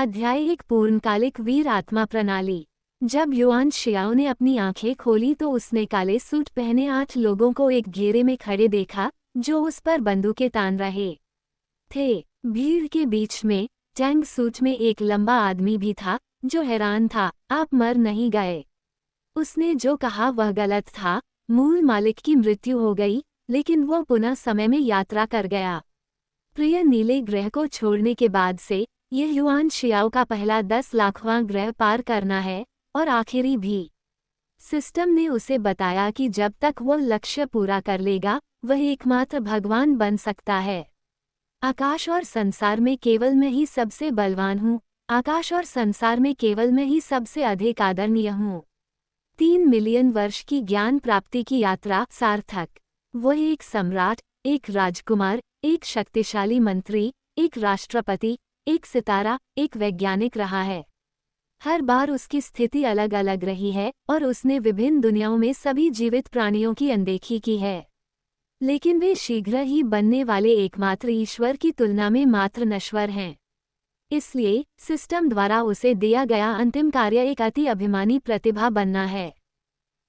अध्याय एक पूर्णकालिक वीर आत्मा प्रणाली। जब युआन शियाओ ने अपनी आंखें खोली तो उसने काले सूट पहने 8 लोगों को एक घेरे में खड़े देखा जो उस पर बंदूकें तान रहे थे। भीड़ के बीच में टैंक सूट में एक लंबा आदमी भी था जो हैरान था। आप मर नहीं गए। उसने जो कहा वह गलत था। मूल मालिक की मृत्यु हो गई, लेकिन वो पुनः समय में यात्रा कर गया। प्रिय नीले ग्रह को छोड़ने के बाद से यह युआन शियाओ का पहला 10 लाखवां ग्रह पार करना है और आखिरी भी। सिस्टम ने उसे बताया कि जब तक वो लक्ष्य पूरा कर लेगा वह एकमात्र भगवान बन सकता है। आकाश और संसार में केवल मैं ही सबसे बलवान हूँ। आकाश और संसार में केवल मैं ही सबसे अधिक आदरणीय हूँ। 3 मिलियन वर्ष की ज्ञान प्राप्ति की यात्रा सार्थक। वह एक सम्राट, एक राजकुमार, एक शक्तिशाली मंत्री, एक राष्ट्रपति, एक सितारा, एक वैज्ञानिक रहा है। हर बार उसकी स्थिति अलग अलग रही है और उसने विभिन्न दुनियाओं में सभी जीवित प्राणियों की अनदेखी की है। लेकिन वे शीघ्र ही बनने वाले एकमात्र ईश्वर की तुलना में मात्र नश्वर हैं। इसलिए सिस्टम द्वारा उसे दिया गया अंतिम कार्य एक अति अभिमानी प्रतिभा बनना है।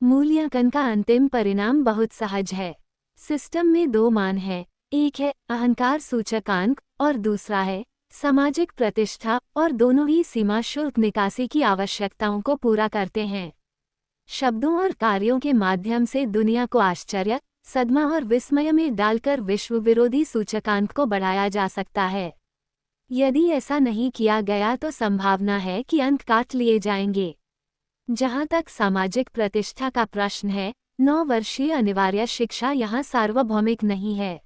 मूल्यांकन का अंतिम परिणाम बहुत सहज है। सिस्टम में 2 मान हैं, एक है अहंकार सूचकांक और दूसरा है सामाजिक प्रतिष्ठा, और दोनों ही सीमा शुल्क निकासी की आवश्यकताओं को पूरा करते हैं। शब्दों और कार्यों के माध्यम से दुनिया को आश्चर्य, सदमा और विस्मय में डालकर विश्व विरोधी सूचकांक को बढ़ाया जा सकता है। यदि ऐसा नहीं किया गया तो संभावना है कि अंक काट लिए जाएंगे। जहां तक सामाजिक प्रतिष्ठा का प्रश्न है, 9 वर्षीय अनिवार्य शिक्षा यहाँ सार्वभौमिक नहीं है।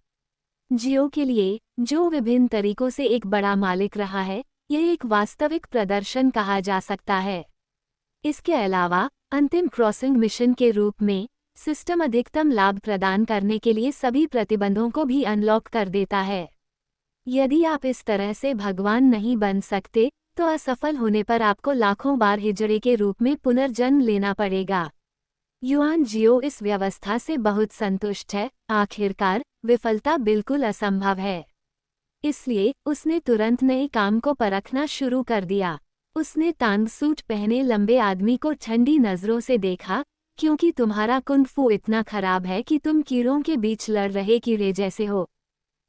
जियो के लिए, जो विभिन्न तरीकों से एक बड़ा मालिक रहा है, यह एक वास्तविक प्रदर्शन कहा जा सकता है। इसके अलावा अंतिम क्रॉसिंग मिशन के रूप में सिस्टम अधिकतम लाभ प्रदान करने के लिए सभी प्रतिबंधों को भी अनलॉक कर देता है। यदि आप इस तरह से भगवान नहीं बन सकते तो असफल होने पर आपको लाखों बार हिजड़े के रूप में पुनर्जन्म लेना पड़ेगा। युआन जियो इस व्यवस्था से बहुत संतुष्ट है। आखिरकार विफलता बिल्कुल असंभव है। इसलिए उसने तुरंत नए काम को परखना शुरू कर दिया। उसने तांग सूट पहने लंबे आदमी को ठंडी नजरों से देखा, क्योंकि तुम्हारा कुंग-फू इतना खराब है कि तुम कीड़ों के बीच लड़ रहे कीड़े जैसे हो।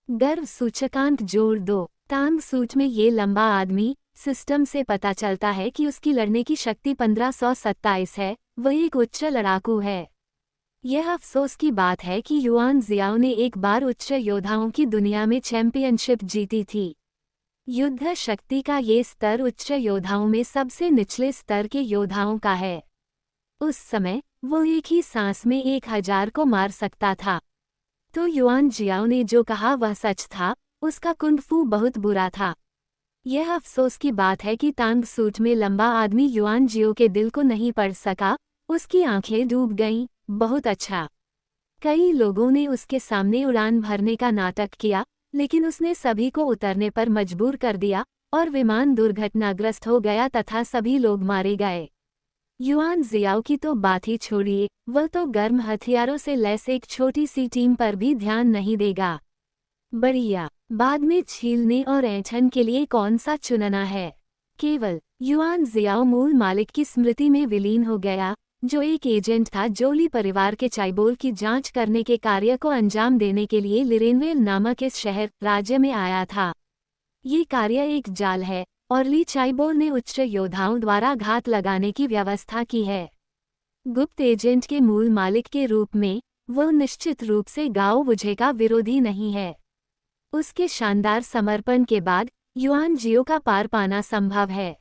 गर्व सूचकांक जोड़ 2। तांग सूट में ये लंबा आदमी, सिस्टम से पता चलता है कि उसकी लड़ने की शक्ति 1527 है। वह एक उच्च लड़ाकू है। यह अफसोस की बात है कि युआन जियाओ ने एक बार उच्च योद्धाओं की दुनिया में चैंपियनशिप जीती थी। युद्ध शक्ति का ये स्तर उच्च योद्धाओं में सबसे निचले स्तर के योद्धाओं का है। उस समय वो एक ही सांस में 1000 को मार सकता था। तो युआन जियाओ ने जो कहा वह सच था। उसका कुंग-फू बहुत बुरा था। यह अफसोस की बात है कि तांग सूट में लंबा आदमी युआन जियो के दिल को नहीं पढ़ सका। उसकी आंखें डूब गईं। बहुत अच्छा। कई लोगों ने उसके सामने उड़ान भरने का नाटक किया, लेकिन उसने सभी को उतरने पर मजबूर कर दिया और विमान दुर्घटनाग्रस्त हो गया तथा सभी लोग मारे गए। युआन जियाओ की तो बात ही छोड़िए, वह तो गर्म हथियारों से लैस एक छोटी सी टीम पर भी ध्यान नहीं देगा। बढ़िया। बाद में छीलने और ऐंठन के लिए कौन सा चुनना है। केवल युआन जियाओ मूल मालिक की स्मृति में विलीन हो गया, जो एक एजेंट था जो ली परिवार के चाइबोल की जांच करने के कार्य को अंजाम देने के लिए लिरेनवेल नामक इस शहर राज्य में आया था। ये कार्य एक जाल है और ली चाइबोल ने उच्च योद्धाओं द्वारा घात लगाने की व्यवस्था की है। गुप्त एजेंट के मूल मालिक के रूप में वह निश्चित रूप से गाओ वुझे का विरोधी नहीं है। उसके शानदार समर्पण के बाद युआन जियो का पार पाना संभव है।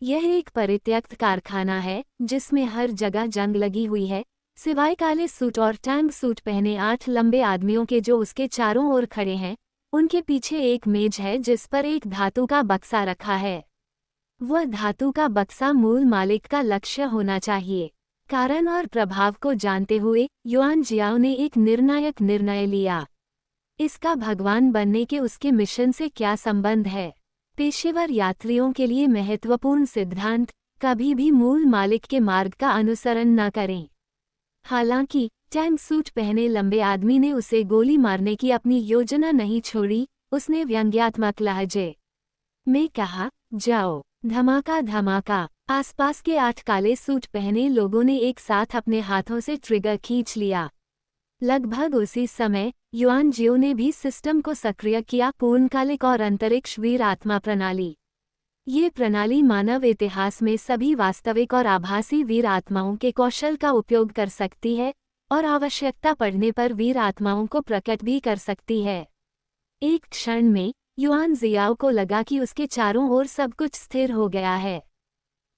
यह एक परित्यक्त कारखाना है जिसमें हर जगह जंग लगी हुई है, सिवाय काले सूट और टैंग सूट पहने 8 लंबे आदमियों के जो उसके चारों ओर खड़े हैं। उनके पीछे एक मेज है जिस पर एक धातु का बक्सा रखा है। वह धातु का बक्सा मूल मालिक का लक्ष्य होना चाहिए। कारण और प्रभाव को जानते हुए युआन जियाओ ने एक निर्णायक निर्णय लिया। इसका भगवान बनने के उसके मिशन से क्या संबंध है। पेशेवर यात्रियों के लिए महत्वपूर्ण सिद्धांत, कभी भी मूल मालिक के मार्ग का अनुसरण न करें। हालांकि टैंक सूट पहने लंबे आदमी ने उसे गोली मारने की अपनी योजना नहीं छोड़ी। उसने व्यंग्यात्मक लहजे में कहा, जाओ। धमाका धमाका। आसपास के 8 काले सूट पहने लोगों ने एक साथ अपने हाथों से ट्रिगर खींच लिया। लगभग उसी समय युआन जियो ने भी सिस्टम को सक्रिय किया। पूर्णकालिक और अंतरिक्ष वीर आत्मा प्रणाली। ये प्रणाली मानव इतिहास में सभी वास्तविक और आभासी वीर आत्माओं के कौशल का उपयोग कर सकती है और आवश्यकता पड़ने पर वीर आत्माओं को प्रकट भी कर सकती है। एक क्षण में युआन जियाओ को लगा कि उसके चारों ओर सब कुछ स्थिर हो गया है।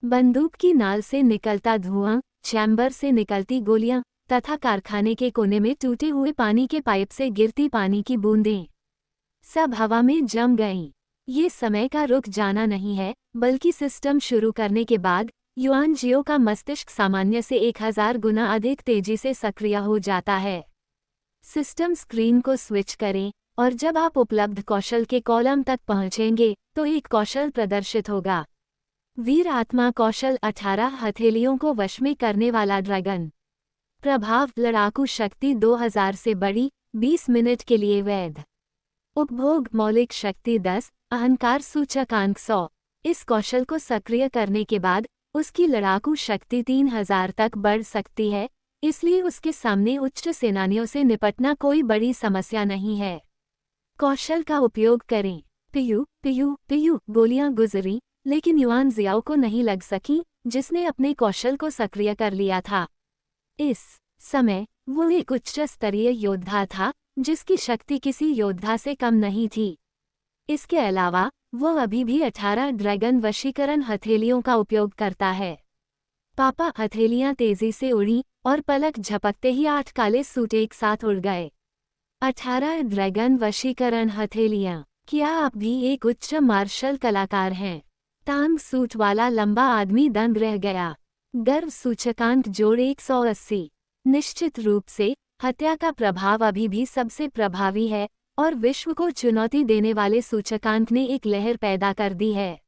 बंदूक की नाल से निकलता धुआं, चैम्बर से निकलती गोलियां तथा कारखाने के कोने में टूटे हुए पानी के पाइप से गिरती पानी की बूंदें सब हवा में जम गईं। ये समय का रुक जाना नहीं है, बल्कि सिस्टम शुरू करने के बाद युआन जियो का मस्तिष्क सामान्य से 1000 गुना अधिक तेजी से सक्रिय हो जाता है। सिस्टम स्क्रीन को स्विच करें और जब आप उपलब्ध कौशल के कॉलम तक पहुंचेंगे तो एक कौशल प्रदर्शित होगा। वीर आत्मा कौशल 18 हथेलियों को वश में करने वाला ड्रैगन। प्रभाव लड़ाकू शक्ति 2000 से बड़ी, 20 मिनट के लिए वैध। उपभोग मौलिक शक्ति 10, अहंकार सूचकांक 100। इस कौशल को सक्रिय करने के बाद उसकी लड़ाकू शक्ति 3000 तक बढ़ सकती है, इसलिए उसके सामने उच्च सेनानियों से निपटना कोई बड़ी समस्या नहीं है। कौशल का उपयोग करें। पियू पियू पियू गोलियां गुजरी, लेकिन युआन जियाओ को नहीं लग सकी, जिसने अपने कौशल को सक्रिय कर लिया था। इस समय वो एक उच्च स्तरीय योद्धा था, जिसकी शक्ति किसी योद्धा से कम नहीं थी। इसके अलावा वो अभी भी 18 ड्रैगन वशीकरण हथेलियों का उपयोग करता है। पापा हथेलियां तेजी से उड़ी और पलक झपकते ही 8 काले सूट एक साथ उड़ गए। 18 ड्रैगन वशीकरण हथेलियां। क्या आप भी एक उच्च मार्शल कलाकार हैं? टांग सूट वाला लंबा आदमी दंग रह गया। गर्व सूचकांक जोड़ 180। निश्चित रूप से हत्या का प्रभाव अभी भी सबसे प्रभावी है और विश्व को चुनौती देने वाले सूचकांक ने एक लहर पैदा कर दी है।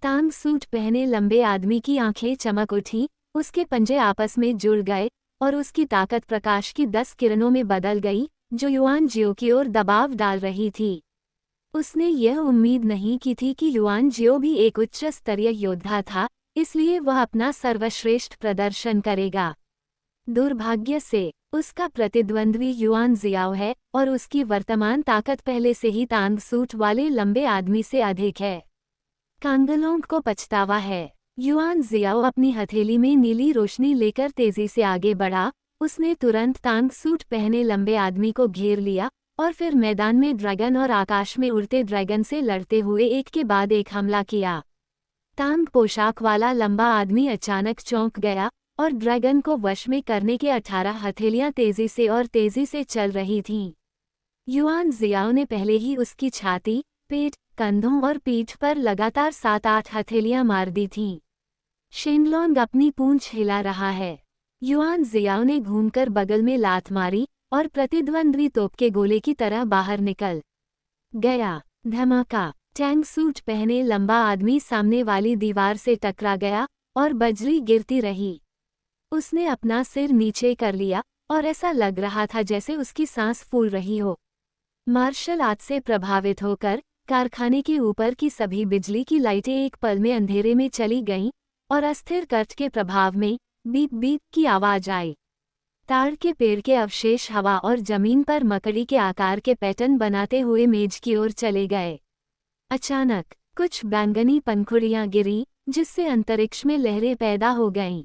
टांग सूट पहने लंबे आदमी की आंखें चमक उठी, उसके पंजे आपस में जुड़ गए और उसकी ताकत प्रकाश की 10 किरणों में बदल गई, जो युआन जियो की ओर दबाव डाल रही थी। उसने यह उम्मीद नहीं की थी कि युआन जियो भी एक उच्च स्तरीय योद्धा था, इसलिए वह अपना सर्वश्रेष्ठ प्रदर्शन करेगा। दुर्भाग्य से उसका प्रतिद्वंद्वी युआन जियाओ है और उसकी वर्तमान ताकत पहले से ही टांग सूट वाले लंबे आदमी से अधिक है। कांगलोंग को पछतावा है। युआन जियाओ अपनी हथेली में नीली रोशनी लेकर तेजी से आगे बढ़ा। उसने तुरंत टांग सूट पहने लंबे आदमी को घेर लिया और फिर मैदान में ड्रैगन और आकाश में उड़ते ड्रैगन से लड़ते हुए एक के बाद एक हमला किया। टांग पोशाक वाला लंबा आदमी अचानक चौंक गया और ड्रैगन को वश में करने के 18 हथेलियां तेजी से और तेजी से चल रही थीं। युआन जियाओ ने पहले ही उसकी छाती, पेट, कंधों और पीठ पर लगातार 7-8 हथेलियां मार दी थीं। शेनलोंग अपनी पूंछ हिला रहा है। युआन जियाओ ने घूमकर बगल में लात मारी और प्रतिद्वंद्वी तोप के गोले की तरह बाहर निकल गया। धमाका। टैंक सूट पहने लंबा आदमी सामने वाली दीवार से टकरा गया और बजरी गिरती रही। उसने अपना सिर नीचे कर लिया और ऐसा लग रहा था जैसे उसकी सांस फूल रही हो। मार्शल आर्ट से प्रभावित होकर कारखाने के ऊपर की सभी बिजली की लाइटें एक पल में अंधेरे में चली गईं और अस्थिर कर्ट के प्रभाव में बीप बीप की आवाज आई। ताड़ के पेड़ के अवशेष हवा और जमीन पर मकड़ी के आकार के पैटर्न बनाते हुए मेज की ओर चले गए। अचानक कुछ बैंगनी पंखुड़ियां गिरी, जिससे अंतरिक्ष में लहरें पैदा हो गईं।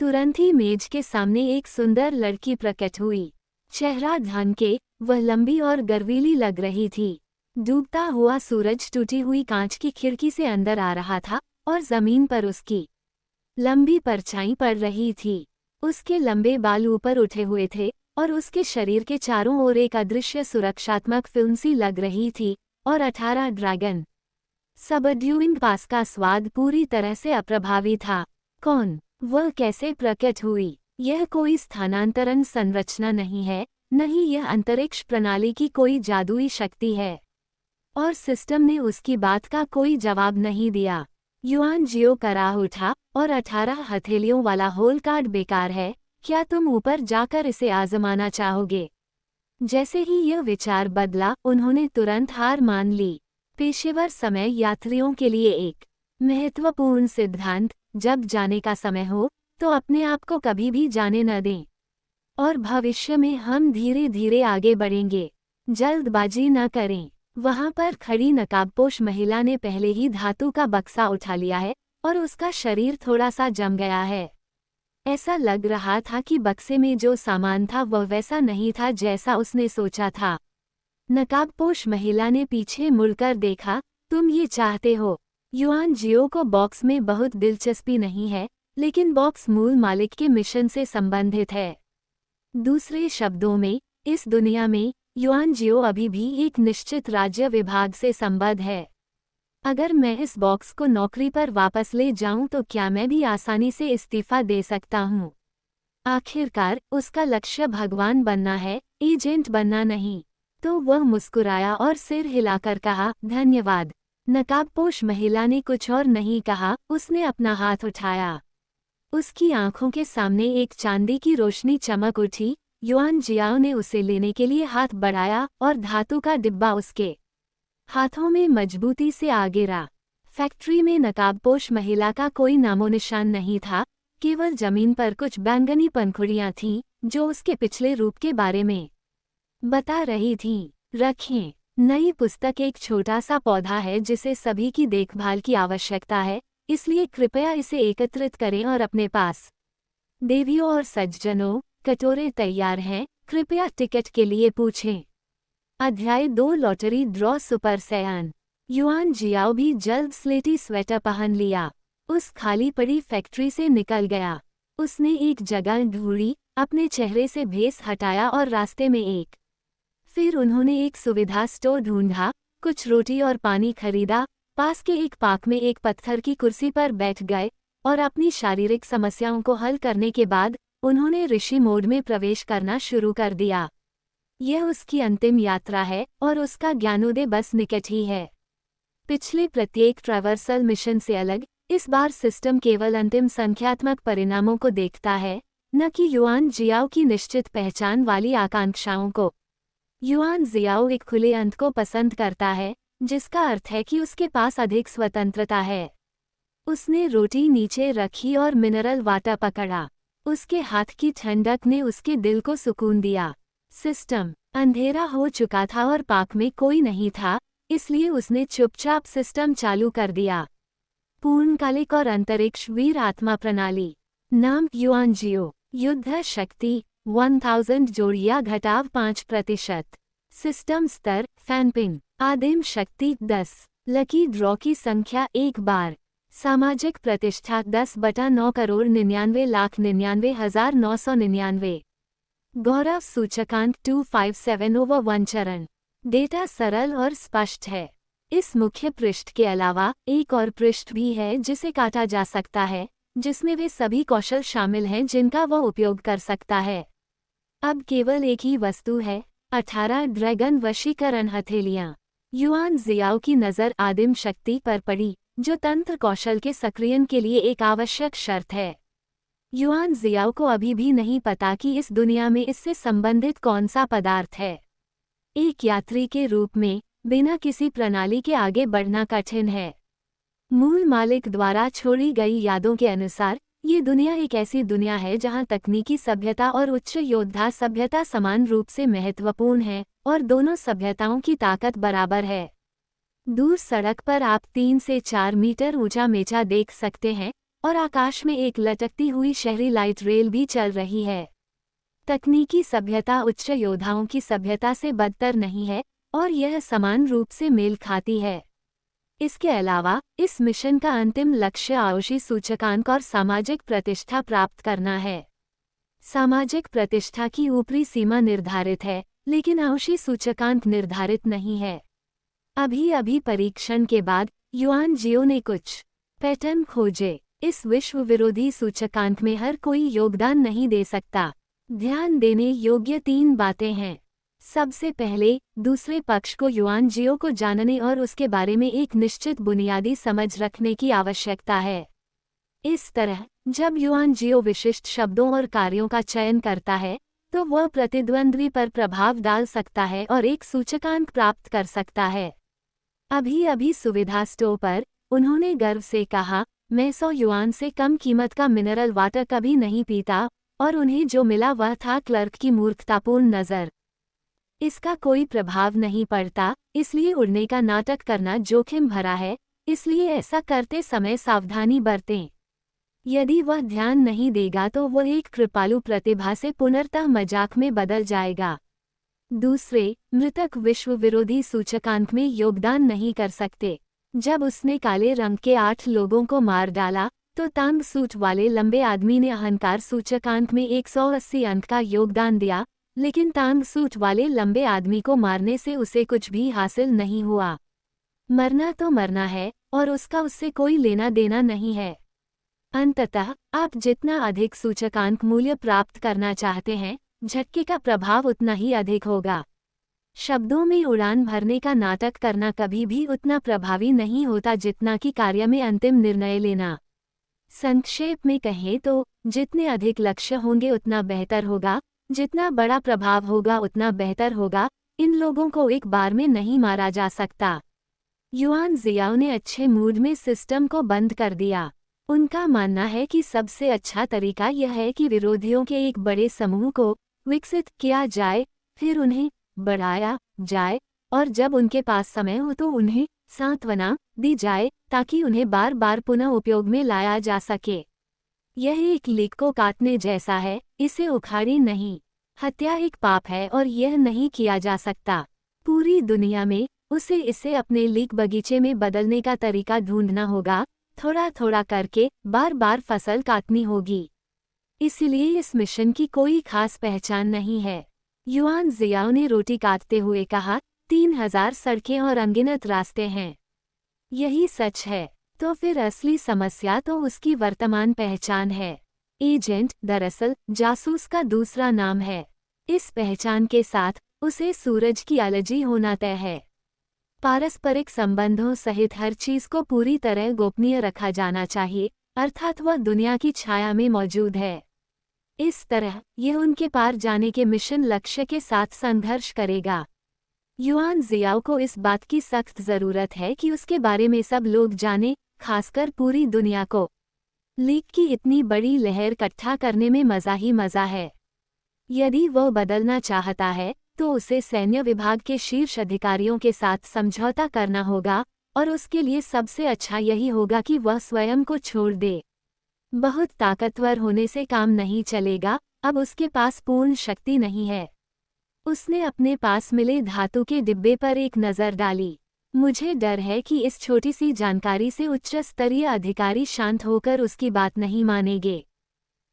तुरंत ही मेज के सामने एक सुंदर लड़की प्रकट हुई। चेहरा ढंग के वह लंबी और गर्वीली लग रही थी। डूबता हुआ सूरज टूटी हुई कांच की खिड़की से अंदर आ रहा था और जमीन पर उसकी लंबी परछाई पड़ रही थी। उसके लंबे बाल ऊपर उठे हुए थे और उसके शरीर के चारों ओर एक अदृश्य सुरक्षात्मक फिल्म सी लग रही थी और 18 ड्रैगन सबड्यूइंग पास का स्वाद पूरी तरह से अप्रभावी था। कौन? वह कैसे प्रकट हुई? यह कोई स्थानांतरण संरचना नहीं है, नहीं यह अंतरिक्ष प्रणाली की कोई जादुई शक्ति है। और सिस्टम ने उसकी बात का कोई जवाब नहीं दिया। युआन जियो कराह उठा और 18 हथेलियों वाला होल कार्ड बेकार है, क्या तुम ऊपर जाकर इसे आजमाना चाहोगे? जैसे ही यह विचार बदला, उन्होंने तुरंत हार मान ली। पेशेवर समय यात्रियों के लिए एक महत्वपूर्ण सिद्धांत, जब जाने का समय हो तो अपने आप को कभी भी जाने न दें। और भविष्य में हम धीरे धीरे आगे बढ़ेंगे, जल्दबाजी न करें। वहां पर खड़ी नकाबपोश महिला ने पहले ही धातु का बक्सा उठा लिया है और उसका शरीर थोड़ा सा जम गया है। ऐसा लग रहा था कि बक्से में जो सामान था वह वैसा नहीं था जैसा उसने सोचा था। नकाबपोश महिला ने पीछे मुड़कर देखा। तुम ये चाहते हो? युआन जियो को बॉक्स में बहुत दिलचस्पी नहीं है, लेकिन बॉक्स मूल मालिक के मिशन से संबंधित है। दूसरे शब्दों में, इस दुनिया में युआन जियो अभी भी एक निश्चित राज्य विभाग से संबद्ध है। अगर मैं इस बॉक्स को नौकरी पर वापस ले जाऊं तो क्या मैं भी आसानी से इस्तीफा दे सकता हूं? आखिरकार उसका लक्ष्य भगवान बनना है, एजेंट बनना नहीं। तो वह मुस्कुराया और सिर हिलाकर कहा, धन्यवाद। नकाबपोश महिला ने कुछ और नहीं कहा, उसने अपना हाथ उठाया। उसकी आंखों के सामने एक चांदी की रोशनी चमक उठी। युआन जियाओ ने उसे लेने के लिए हाथ बढ़ाया और धातु का डिब्बा उसके हाथों में मजबूती से आ गिरा। फैक्ट्री में नकाबपोश महिला का कोई नामोनिशान नहीं था, केवल जमीन पर कुछ बैंगनी पंखुड़ियां थीं, जो उसके पिछले रूप के बारे में बता रही थीं। रखें। नई पुस्तक एक छोटा सा पौधा है जिसे सभी की देखभाल की आवश्यकता है, इसलिए कृपया इसे एकत्रित करें और अपने पास। देवियों और सज्जनों, कटोरे तैयार हैं, कृपया टिकट के लिए पूछें। अध्याय 2 लॉटरी ड्रॉ सुपर सयान। युआन जियाओ भी जल्द स्लेटी स्वेटर पहन लिया। उस खाली पड़ी फैक्ट्री से निकल गया। उसने एक जगह ढूंढी, अपने चेहरे से भेस हटाया और रास्ते में एक फिर उन्होंने एक सुविधा स्टोर ढूंढा, कुछ रोटी और पानी खरीदा, पास के एक पार्क में एक पत्थर की कुर्सी पर बैठ गए और अपनी शारीरिक समस्याओं को हल करने के बाद उन्होंने ऋषि मोड में प्रवेश करना शुरू कर दिया। यह उसकी अंतिम यात्रा है और उसका ज्ञानोदय बस निकट ही है। पिछले प्रत्येक ट्रैवर्सल मिशन से अलग, इस बार सिस्टम केवल अंतिम संख्यात्मक परिणामों को देखता है, न कि युआन जियाओ की निश्चित पहचान वाली आकांक्षाओं को। युआन जियाओ एक खुले अंत को पसंद करता है, जिसका अर्थ है कि उसके पास अधिक स्वतंत्रता है। उसने रोटी नीचे रखी और मिनरल वाटर पकड़ा। उसके हाथ की ठंडक ने उसके दिल को सुकून दिया। सिस्टम अंधेरा हो चुका था और पार्क में कोई नहीं था, इसलिए उसने चुपचाप सिस्टम चालू कर दिया। पूर्णकालिक और अंतरिक्ष वीर आत्मा प्रणाली। नाम युआन जियो। युद्ध शक्ति 1000 जोड़िया घटाव 5%। सिस्टम स्तर फैनपिन। आदिम शक्ति 10। लकी ड्रॉ की संख्या 1 बार। सामाजिक प्रतिष्ठा 10,9,99,99,999। गौरव सूचकांक 257/1 चरण। डेटा सरल और स्पष्ट है। इस मुख्य पृष्ठ के अलावा एक और पृष्ठ भी है जिसे काटा जा सकता है, जिसमें वे सभी कौशल शामिल हैं जिनका वह उपयोग कर सकता है। अब केवल एक ही वस्तु है, 18 ड्रैगन वशीकरण हथेलियां। युआन जियाओ की नज़र आदिम शक्ति पर पड़ी, जो तंत्र कौशल के सक्रियण के लिए एक आवश्यक शर्त है। युआन जियाओ को अभी भी नहीं पता कि इस दुनिया में इससे संबंधित कौन सा पदार्थ है। एक यात्री के रूप में बिना किसी प्रणाली के आगे बढ़ना कठिन है। मूल मालिक द्वारा छोड़ी गई यादों के अनुसार, ये दुनिया एक ऐसी दुनिया है जहां तकनीकी सभ्यता और उच्च योद्धा सभ्यता समान रूप से महत्वपूर्ण है और दोनों सभ्यताओं की ताकत बराबर है। दूर सड़क पर आप 3 से 4 मीटर ऊंचा मेचा देख सकते हैं और आकाश में एक लटकती हुई शहरी लाइट रेल भी चल रही है। तकनीकी सभ्यता उच्च योद्धाओं की सभ्यता से बदतर नहीं है और यह समान रूप से मेल खाती है। इसके अलावा इस मिशन का अंतिम लक्ष्य आयुषी सूचकांक और सामाजिक प्रतिष्ठा प्राप्त करना है। सामाजिक प्रतिष्ठा की ऊपरी सीमा निर्धारित है, लेकिन आयुषी सूचकांक निर्धारित नहीं है। अभी परीक्षण के बाद युआन जियो ने कुछ पैटर्न खोजे। इस विश्व विरोधी सूचकांक में हर कोई योगदान नहीं दे सकता। ध्यान देने योग्य 3 बातें हैं। सबसे पहले, दूसरे पक्ष को युआन जियो को जानने और उसके बारे में एक निश्चित बुनियादी समझ रखने की आवश्यकता है। इस तरह, जब युआन जियो विशिष्ट शब्दों और कार्यों का चयन करता है, तो वह प्रतिद्वंद्वी पर प्रभाव डाल सकता है और एक सूचकांक प्राप्त कर सकता है। अभी अभी सुविधा स्टोर पर उन्होंने गर्व से कहा, मैं 100 युआन से कम कीमत का मिनरल वाटर कभी नहीं पीता, और उन्हें जो मिला वह था क्लर्क की मूर्खतापूर्ण नज़र। इसका कोई प्रभाव नहीं पड़ता, इसलिए उड़ने का नाटक करना जोखिम भरा है, इसलिए ऐसा करते समय सावधानी बरतें। यदि वह ध्यान नहीं देगा तो वह एक कृपालु प्रतिभा से पुनर्तः मजाक में बदल जाएगा। दूसरे, मृतक विश्व विरोधी सूचकांक में योगदान नहीं कर सकते। जब उसने काले रंग के 8 लोगों को मार डाला, तो तांग सूट वाले लंबे आदमी ने अहंकार सूचकांक में 180 अंक का योगदान दिया, लेकिन तांग सूट वाले लंबे आदमी को मारने से उसे कुछ भी हासिल नहीं हुआ। मरना तो मरना है, और उसका उससे कोई लेना देना नहीं है। अंततः आप जितना अधिक सूचकांक मूल्य प्राप्त करना चाहते हैं, झटके का प्रभाव उतना ही अधिक होगा। शब्दों में उड़ान भरने का नाटक करना कभी भी उतना प्रभावी नहीं होता जितना कि कार्य में अंतिम निर्णय लेना। संक्षेप में कहें तो जितने अधिक लक्ष्य होंगे उतना बेहतर होगा, जितना बड़ा प्रभाव होगा उतना बेहतर होगा। इन लोगों को एक बार में नहीं मारा जा सकता। युआन जियाओ ने अच्छे मूड में सिस्टम को बंद कर दिया। उनका मानना है कि सबसे अच्छा तरीका यह है कि विरोधियों के एक बड़े समूह को विकसित किया जाए, फिर उन्हें बढ़ाया जाए, और जब उनके पास समय हो तो उन्हें सांत्वना दी जाए ताकि उन्हें बार बार पुनः उपयोग में लाया जा सके। यह एक लीक को काटने जैसा है, इसे उखाड़ी नहीं। हत्या एक पाप है और यह नहीं किया जा सकता। पूरी दुनिया में उसे इसे अपने लीक बगीचे में बदलने का तरीका ढूंढना होगा, थोड़ा थोड़ा करके बार बार फसल काटनी होगी। इसलिए इस मिशन की कोई खास पहचान नहीं है। युआन जियाओ ने रोटी काटते हुए कहा, 3000 सड़कें और अनगिनत रास्ते हैं। यही सच है, तो फिर असली समस्या तो उसकी वर्तमान पहचान है। एजेंट दरअसल जासूस का दूसरा नाम है। इस पहचान के साथ उसे सूरज की एलर्जी होना तय है। पारस्परिक संबंधों सहित हर चीज को पूरी तरह गोपनीय रखा जाना चाहिए, अर्थात वह दुनिया की छाया में मौजूद है। इस तरह यह उनके पार जाने के मिशन लक्ष्य के साथ संघर्ष करेगा। युआन जियाओ को इस बात की सख्त जरूरत है कि उसके बारे में सब लोग जाने, खासकर पूरी दुनिया को। लीक की इतनी बड़ी लहर इकट्ठा करने में मजा ही मजा है। यदि वह बदलना चाहता है तो उसे सैन्य विभाग के शीर्ष अधिकारियों के साथ समझौता करना होगा, और उसके लिए सबसे अच्छा यही होगा कि वह स्वयं को छोड़ दे। बहुत ताकतवर होने से काम नहीं चलेगा, अब उसके पास पूर्ण शक्ति नहीं है। उसने अपने पास मिले धातु के डिब्बे पर एक नज़र डाली। मुझे डर है कि इस छोटी सी जानकारी से उच्च स्तरीय अधिकारी शांत होकर उसकी बात नहीं मानेंगे।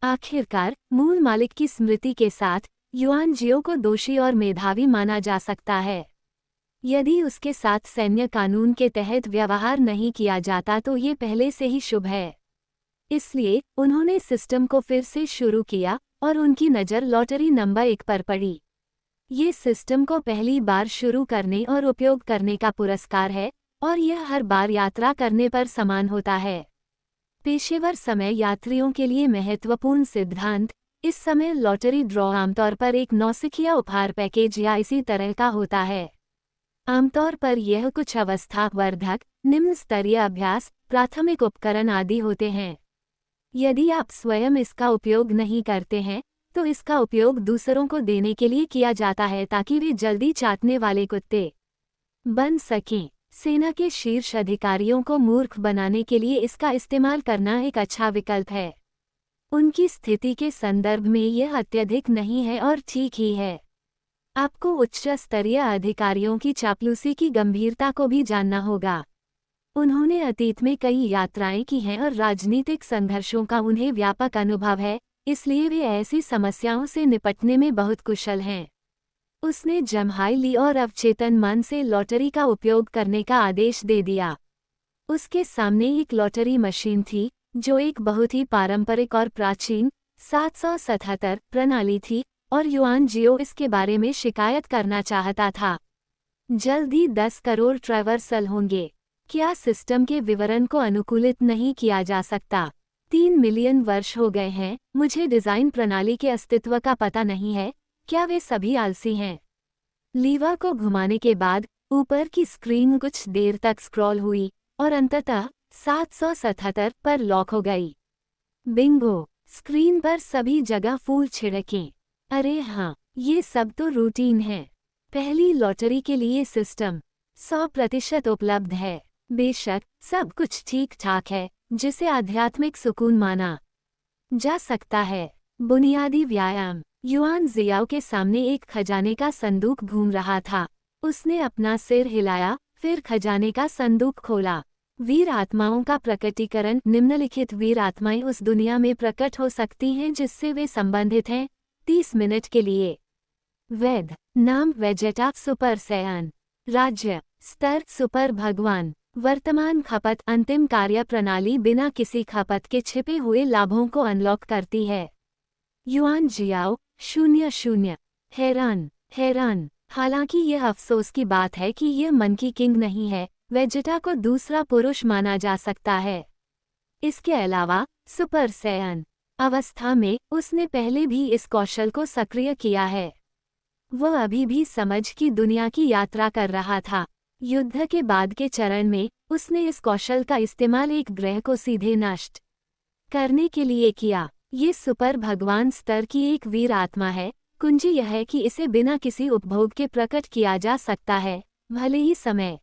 आखिरकार मूल मालिक की स्मृति के साथ युआन जियो को दोषी और मेधावी माना जा सकता है। यदि उसके साथ सैन्य कानून के तहत व्यवहार नहीं किया जाता तो ये पहले से ही शुभ है। इसलिए उन्होंने सिस्टम को फिर से शुरू किया और उनकी नज़र लॉटरी नंबर 1 पर पड़ी। ये सिस्टम को पहली बार शुरू करने और उपयोग करने का पुरस्कार है, और यह हर बार यात्रा करने पर समान होता है। पेशेवर समय यात्रियों के लिए महत्वपूर्ण सिद्धांत। इस समय लॉटरी ड्रॉ आमतौर पर एक नौसिखिया उपहार पैकेज या इसी तरह का होता है। आमतौर पर यह कुछ अवस्थावर्धक, निम्न स्तरीय अभ्यास, प्राथमिक उपकरण आदि होते हैं। यदि आप स्वयं इसका उपयोग नहीं करते हैं तो इसका उपयोग दूसरों को देने के लिए किया जाता है ताकि वे जल्दी चाटने वाले कुत्ते बन सकें। सेना के शीर्ष अधिकारियों को मूर्ख बनाने के लिए इसका इस्तेमाल करना एक अच्छा विकल्प है। उनकी स्थिति के संदर्भ में यह अत्यधिक नहीं है और ठीक ही है। आपको उच्च स्तरीय अधिकारियों की चापलूसी की गंभीरता को भी जानना होगा। उन्होंने अतीत में कई यात्राएं की हैं और राजनीतिक संघर्षों का उन्हें व्यापक अनुभव है, इसलिए वे ऐसी समस्याओं से निपटने में बहुत कुशल हैं। उसने जम्हाई ली और अवचेतन मन से लॉटरी का उपयोग करने का आदेश दे दिया। उसके सामने एक लॉटरी मशीन थी जो एक बहुत ही पारंपरिक और प्राचीन 777 प्रणाली थी, और युआन जियो इसके बारे में शिकायत करना चाहता था। जल्द ही 10 करोड़ ट्रैवर्सल होंगे। क्या सिस्टम के विवरण को अनुकूलित नहीं किया जा सकता? 3 मिलियन वर्ष हो गए हैं, मुझे डिज़ाइन प्रणाली के अस्तित्व का पता नहीं है। क्या वे सभी आलसी हैं? लीवर को घुमाने के बाद ऊपर की स्क्रीन कुछ देर तक स्क्रॉल हुई और अंततः 777 पर लॉक हो गई। बिंगो! स्क्रीन पर सभी जगह फूल छिड़के। अरे हाँ, ये सब तो रूटीन है। पहली लॉटरी के लिए सिस्टम 100% उपलब्ध है। बेशक सब कुछ ठीक ठाक है, जिसे आध्यात्मिक सुकून माना जा सकता है। बुनियादी व्यायाम। युआन जियाओ के सामने एक खजाने का संदूक घूम रहा था। उसने अपना सिर हिलाया, फिर खजाने का संदूक खोला। वीर आत्माओं का प्रकटीकरण। निम्नलिखित वीर आत्माएं उस दुनिया में प्रकट हो सकती हैं जिससे वे संबंधित हैं। 30 मिनट के लिए। वैध। नाम वेजेटा सुपर सैयन। राज्य स्तर सुपर भगवान। वर्तमान खपत। अंतिम कार्य प्रणाली बिना किसी खपत के छिपे हुए लाभों को अनलॉक करती है। Yuan Jiao 00। हैरान। हालांकि यह अफसोस की बात है कि यह मन की किंग नहीं है। वेजेटा को दूसरा पुरुष माना जा सकता है। इसके अलावा सुपर सैयन अवस्था में उसने पहले भी इस कौशल को सक्रिय किया है। वह अभी भी समझ की दुनिया की यात्रा कर रहा था। युद्ध के बाद के चरण में उसने इस कौशल का इस्तेमाल एक ग्रह को सीधे नष्ट करने के लिए किया। ये सुपर भगवान स्तर की एक वीर आत्मा है। कुंजी यह है कि इसे बिना किसी उपभोग के प्रकट किया जा सकता है, भले ही समय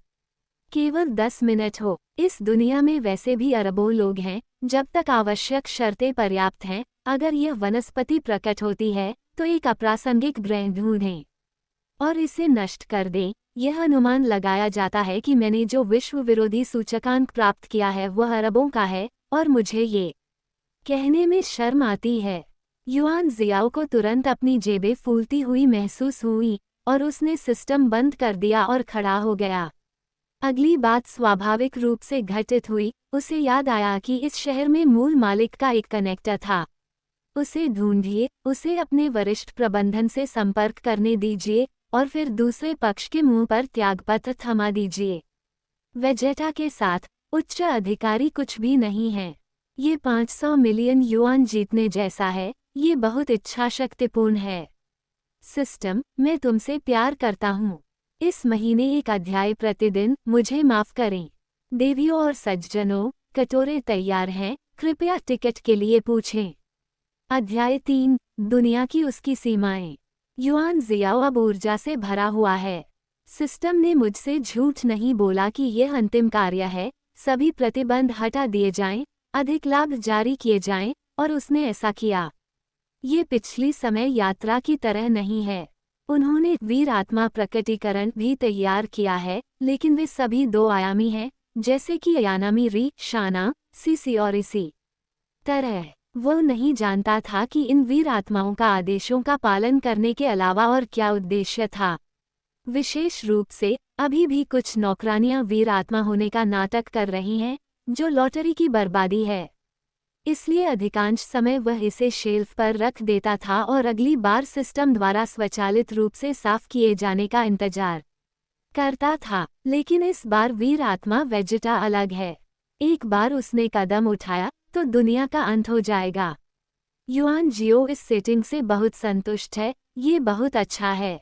केवल 10 मिनट हो। इस दुनिया में वैसे भी अरबों लोग हैं। जब तक आवश्यक शर्तें पर्याप्त हैं, अगर यह वनस्पति प्रकट होती है तो एक अप्रासंगिक ग्रह ढूंढें और इसे नष्ट कर दें। यह अनुमान लगाया जाता है कि मैंने जो विश्व विरोधी सूचकांक प्राप्त किया है वह अरबों का है, और मुझे ये कहने में शर्म आती है। युआन जियाओ को तुरंत अपनी जेबें फूलती हुई महसूस हुई और उसने सिस्टम बंद कर दिया और खड़ा हो गया। अगली बात स्वाभाविक रूप से घटित हुई। उसे याद आया कि इस शहर में मूल मालिक का एक कनेक्टर था। उसे ढूंढिए, उसे अपने वरिष्ठ प्रबंधन से संपर्क करने दीजिए और फिर दूसरे पक्ष के मुंह पर त्यागपत्र थमा दीजिए। वेजेटा के साथ उच्च अधिकारी कुछ भी नहीं है। ये 500 मिलियन युआन जीतने जैसा है। ये बहुत इच्छाशक्तिपूर्ण है। सिस्टम, मैं तुमसे प्यार करता हूँ। इस महीने एक अध्याय प्रतिदिन। मुझे माफ करें। देवियों और सज्जनों, कटोरे तैयार हैं, कृपया टिकट के लिए पूछें। अध्याय 3। दुनिया की उसकी सीमाएं। युआन जियाओ अब ऊर्जा से भरा हुआ है। सिस्टम ने मुझसे झूठ नहीं बोला कि यह अंतिम कार्य है। सभी प्रतिबंध हटा दिए जाएं, अधिक लाभ जारी किए जाएं, और उसने ऐसा किया। ये पिछली समय यात्रा की तरह नहीं है। उन्होंने वीर आत्मा प्रकटीकरण भी तैयार किया है, लेकिन वे सभी 2 आयामी हैं, जैसे कि यानामी री, शाना, सीसी और इसी तरह। वह नहीं जानता था कि इन वीर आत्माओं का आदेशों का पालन करने के अलावा और क्या उद्देश्य था। विशेष रूप से अभी भी कुछ नौकरानियां वीर आत्मा होने का नाटक कर रही हैं, जो लॉटरी की बर्बादी है। इसलिए अधिकांश समय वह इसे शेल्फ पर रख देता था और अगली बार सिस्टम द्वारा स्वचालित रूप से साफ किए जाने का इंतजार करता था। लेकिन इस बार वीर आत्मा वेजेटा अलग है। एक बार उसने कदम उठाया तो दुनिया का अंत हो जाएगा। युआन जियो इस सेटिंग से बहुत संतुष्ट है। ये बहुत अच्छा है।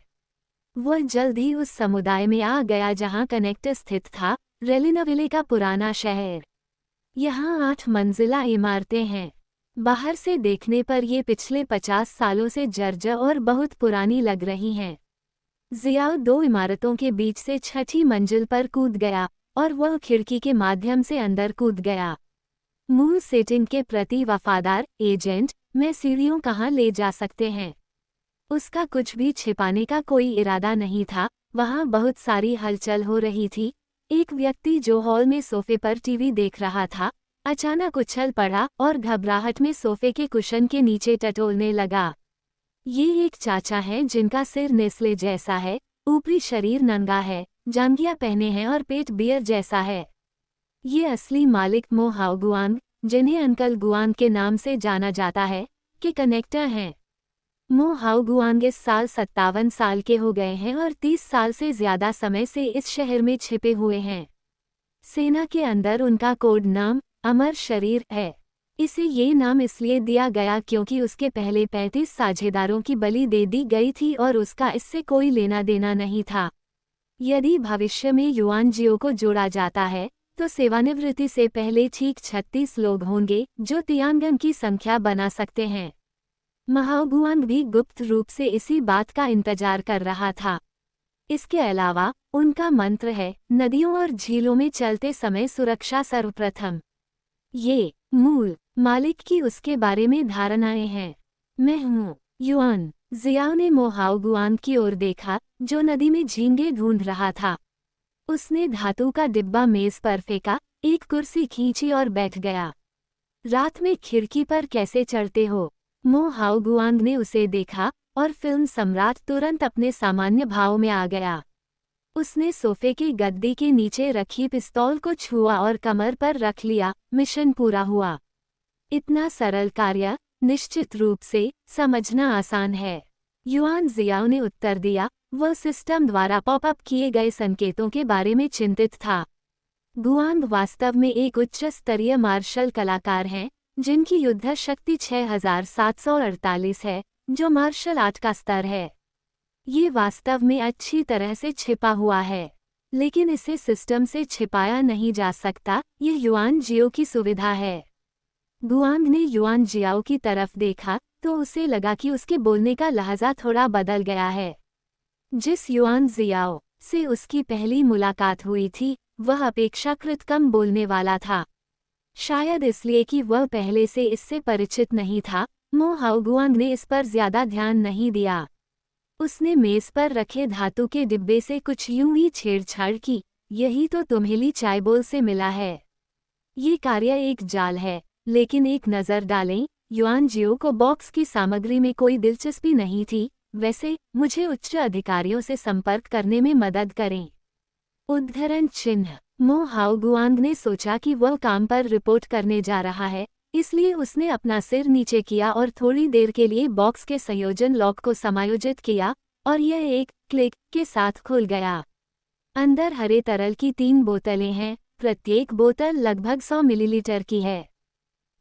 वह जल्द ही उस समुदाय में आ गया जहां कनेक्टर स्थित था, रेलिनाविले का पुराना शहर। यहाँ 8 मंजिला इमारतें हैं। बाहर से देखने पर ये पिछले 50 सालों से जर्जर और बहुत पुरानी लग रही हैं। जियाओ 2 इमारतों के बीच से 6ठी मंजिल पर कूद गया और वह खिड़की के माध्यम से अंदर कूद गया। मूल सेटिंग के प्रति वफादार एजेंट, मैं सीढ़ियों कहाँ ले जा सकते हैं? उसका कुछ भी छिपाने का कोई इरादा नहीं था। वहाँ बहुत सारी हलचल हो रही थी। एक व्यक्ति जो हॉल में सोफे पर टीवी देख रहा था, अचानक उछल पड़ा और घबराहट में सोफे के कुशन के नीचे टटोलने लगा। ये एक चाचा हैं जिनका सिर नेस्ले जैसा है, ऊपरी शरीर नंगा है, जांघिया पहने हैं और पेट बियर जैसा है। ये असली मालिक मो हाओ गुआंग, जिन्हें अंकल गुआंग के नाम से जाना जाता है, के कनेक्टर हैं। मो हाओ गुआंग इस साल 57 साल के हो गए हैं और 30 साल से ज्यादा समय से इस शहर में छिपे हुए हैं। सेना के अंदर उनका कोड नाम अमर शरीर है। इसे ये नाम इसलिए दिया गया क्योंकि उसके पहले 35 साझेदारों की बलि दे दी गई थी और उसका इससे कोई लेना देना नहीं था। यदि भविष्य में युआन जियो को जोड़ा जाता है तो सेवानिवृत्ति से पहले ठीक 36 लोग होंगे जो तियानगन की संख्या बना सकते हैं। महाओगुआंग भी गुप्त रूप से इसी बात का इंतजार कर रहा था। इसके अलावा उनका मंत्र है, नदियों और झीलों में चलते समय सुरक्षा सर्वप्रथम। ये मूल मालिक की उसके बारे में धारणाएं हैं। मैं हूँ युआन। जियाओ ने मोहाओगुआंग की ओर देखा जो नदी में झींगे ढूंढ रहा था। उसने धातु का डिब्बा मेज पर फेंका, एक कुर्सी खींची और बैठ गया। रात में खिड़की पर कैसे चढ़ते हो? मोहाओगुआंग ने उसे देखा और फिल्म सम्राट तुरंत अपने सामान्य भाव में आ गया। उसने सोफे की गद्दी के नीचे रखी पिस्तौल को छुआ और कमर पर रख लिया। मिशन पूरा हुआ। इतना सरल कार्य निश्चित रूप से समझना आसान है, युआन जियाओ ने उत्तर दिया। वह सिस्टम द्वारा पॉपअप किए गए संकेतों के बारे में चिंतित था। गुआंग वास्तव में एक उच्च स्तरीय मार्शल कलाकार हैं जिनकी युद्ध शक्ति 6748 है, जो मार्शल आर्ट का स्तर है। ये वास्तव में अच्छी तरह से छिपा हुआ है, लेकिन इसे सिस्टम से छिपाया नहीं जा सकता। यह युआन जियो की सुविधा है। गुआंग ने युआन जियाओ की तरफ देखा तो उसे लगा कि उसके बोलने का लहजा थोड़ा बदल गया है। जिस युआन जियाओ से उसकी पहली मुलाकात हुई थी वह अपेक्षाकृत कम बोलने वाला था, शायद इसलिए कि वह पहले से इससे परिचित नहीं था। मोहाओगुआंग ने इस पर ज्यादा ध्यान नहीं दिया। उसने मेज पर रखे धातु के डिब्बे से कुछ यूं ही छेड़छाड़ की। यही तो तुम्हें चायबोल से मिला है। ये कार्य एक जाल है, लेकिन एक नज़र डालें, युआन जियो को बॉक्स की सामग्री में कोई दिलचस्पी नहीं थी। वैसे मुझे उच्च अधिकारियों से संपर्क करने में मदद करें। उद्धरण चिन्ह। मोहाओगुआंग ने सोचा कि वह काम पर रिपोर्ट करने जा रहा है, इसलिए उसने अपना सिर नीचे किया और थोड़ी देर के लिए बॉक्स के संयोजन लॉक को समायोजित किया और यह एक क्लिक के साथ खुल गया। अंदर हरे तरल की 3 बोतलें हैं, प्रत्येक बोतल लगभग 100 मिलीलीटर की है।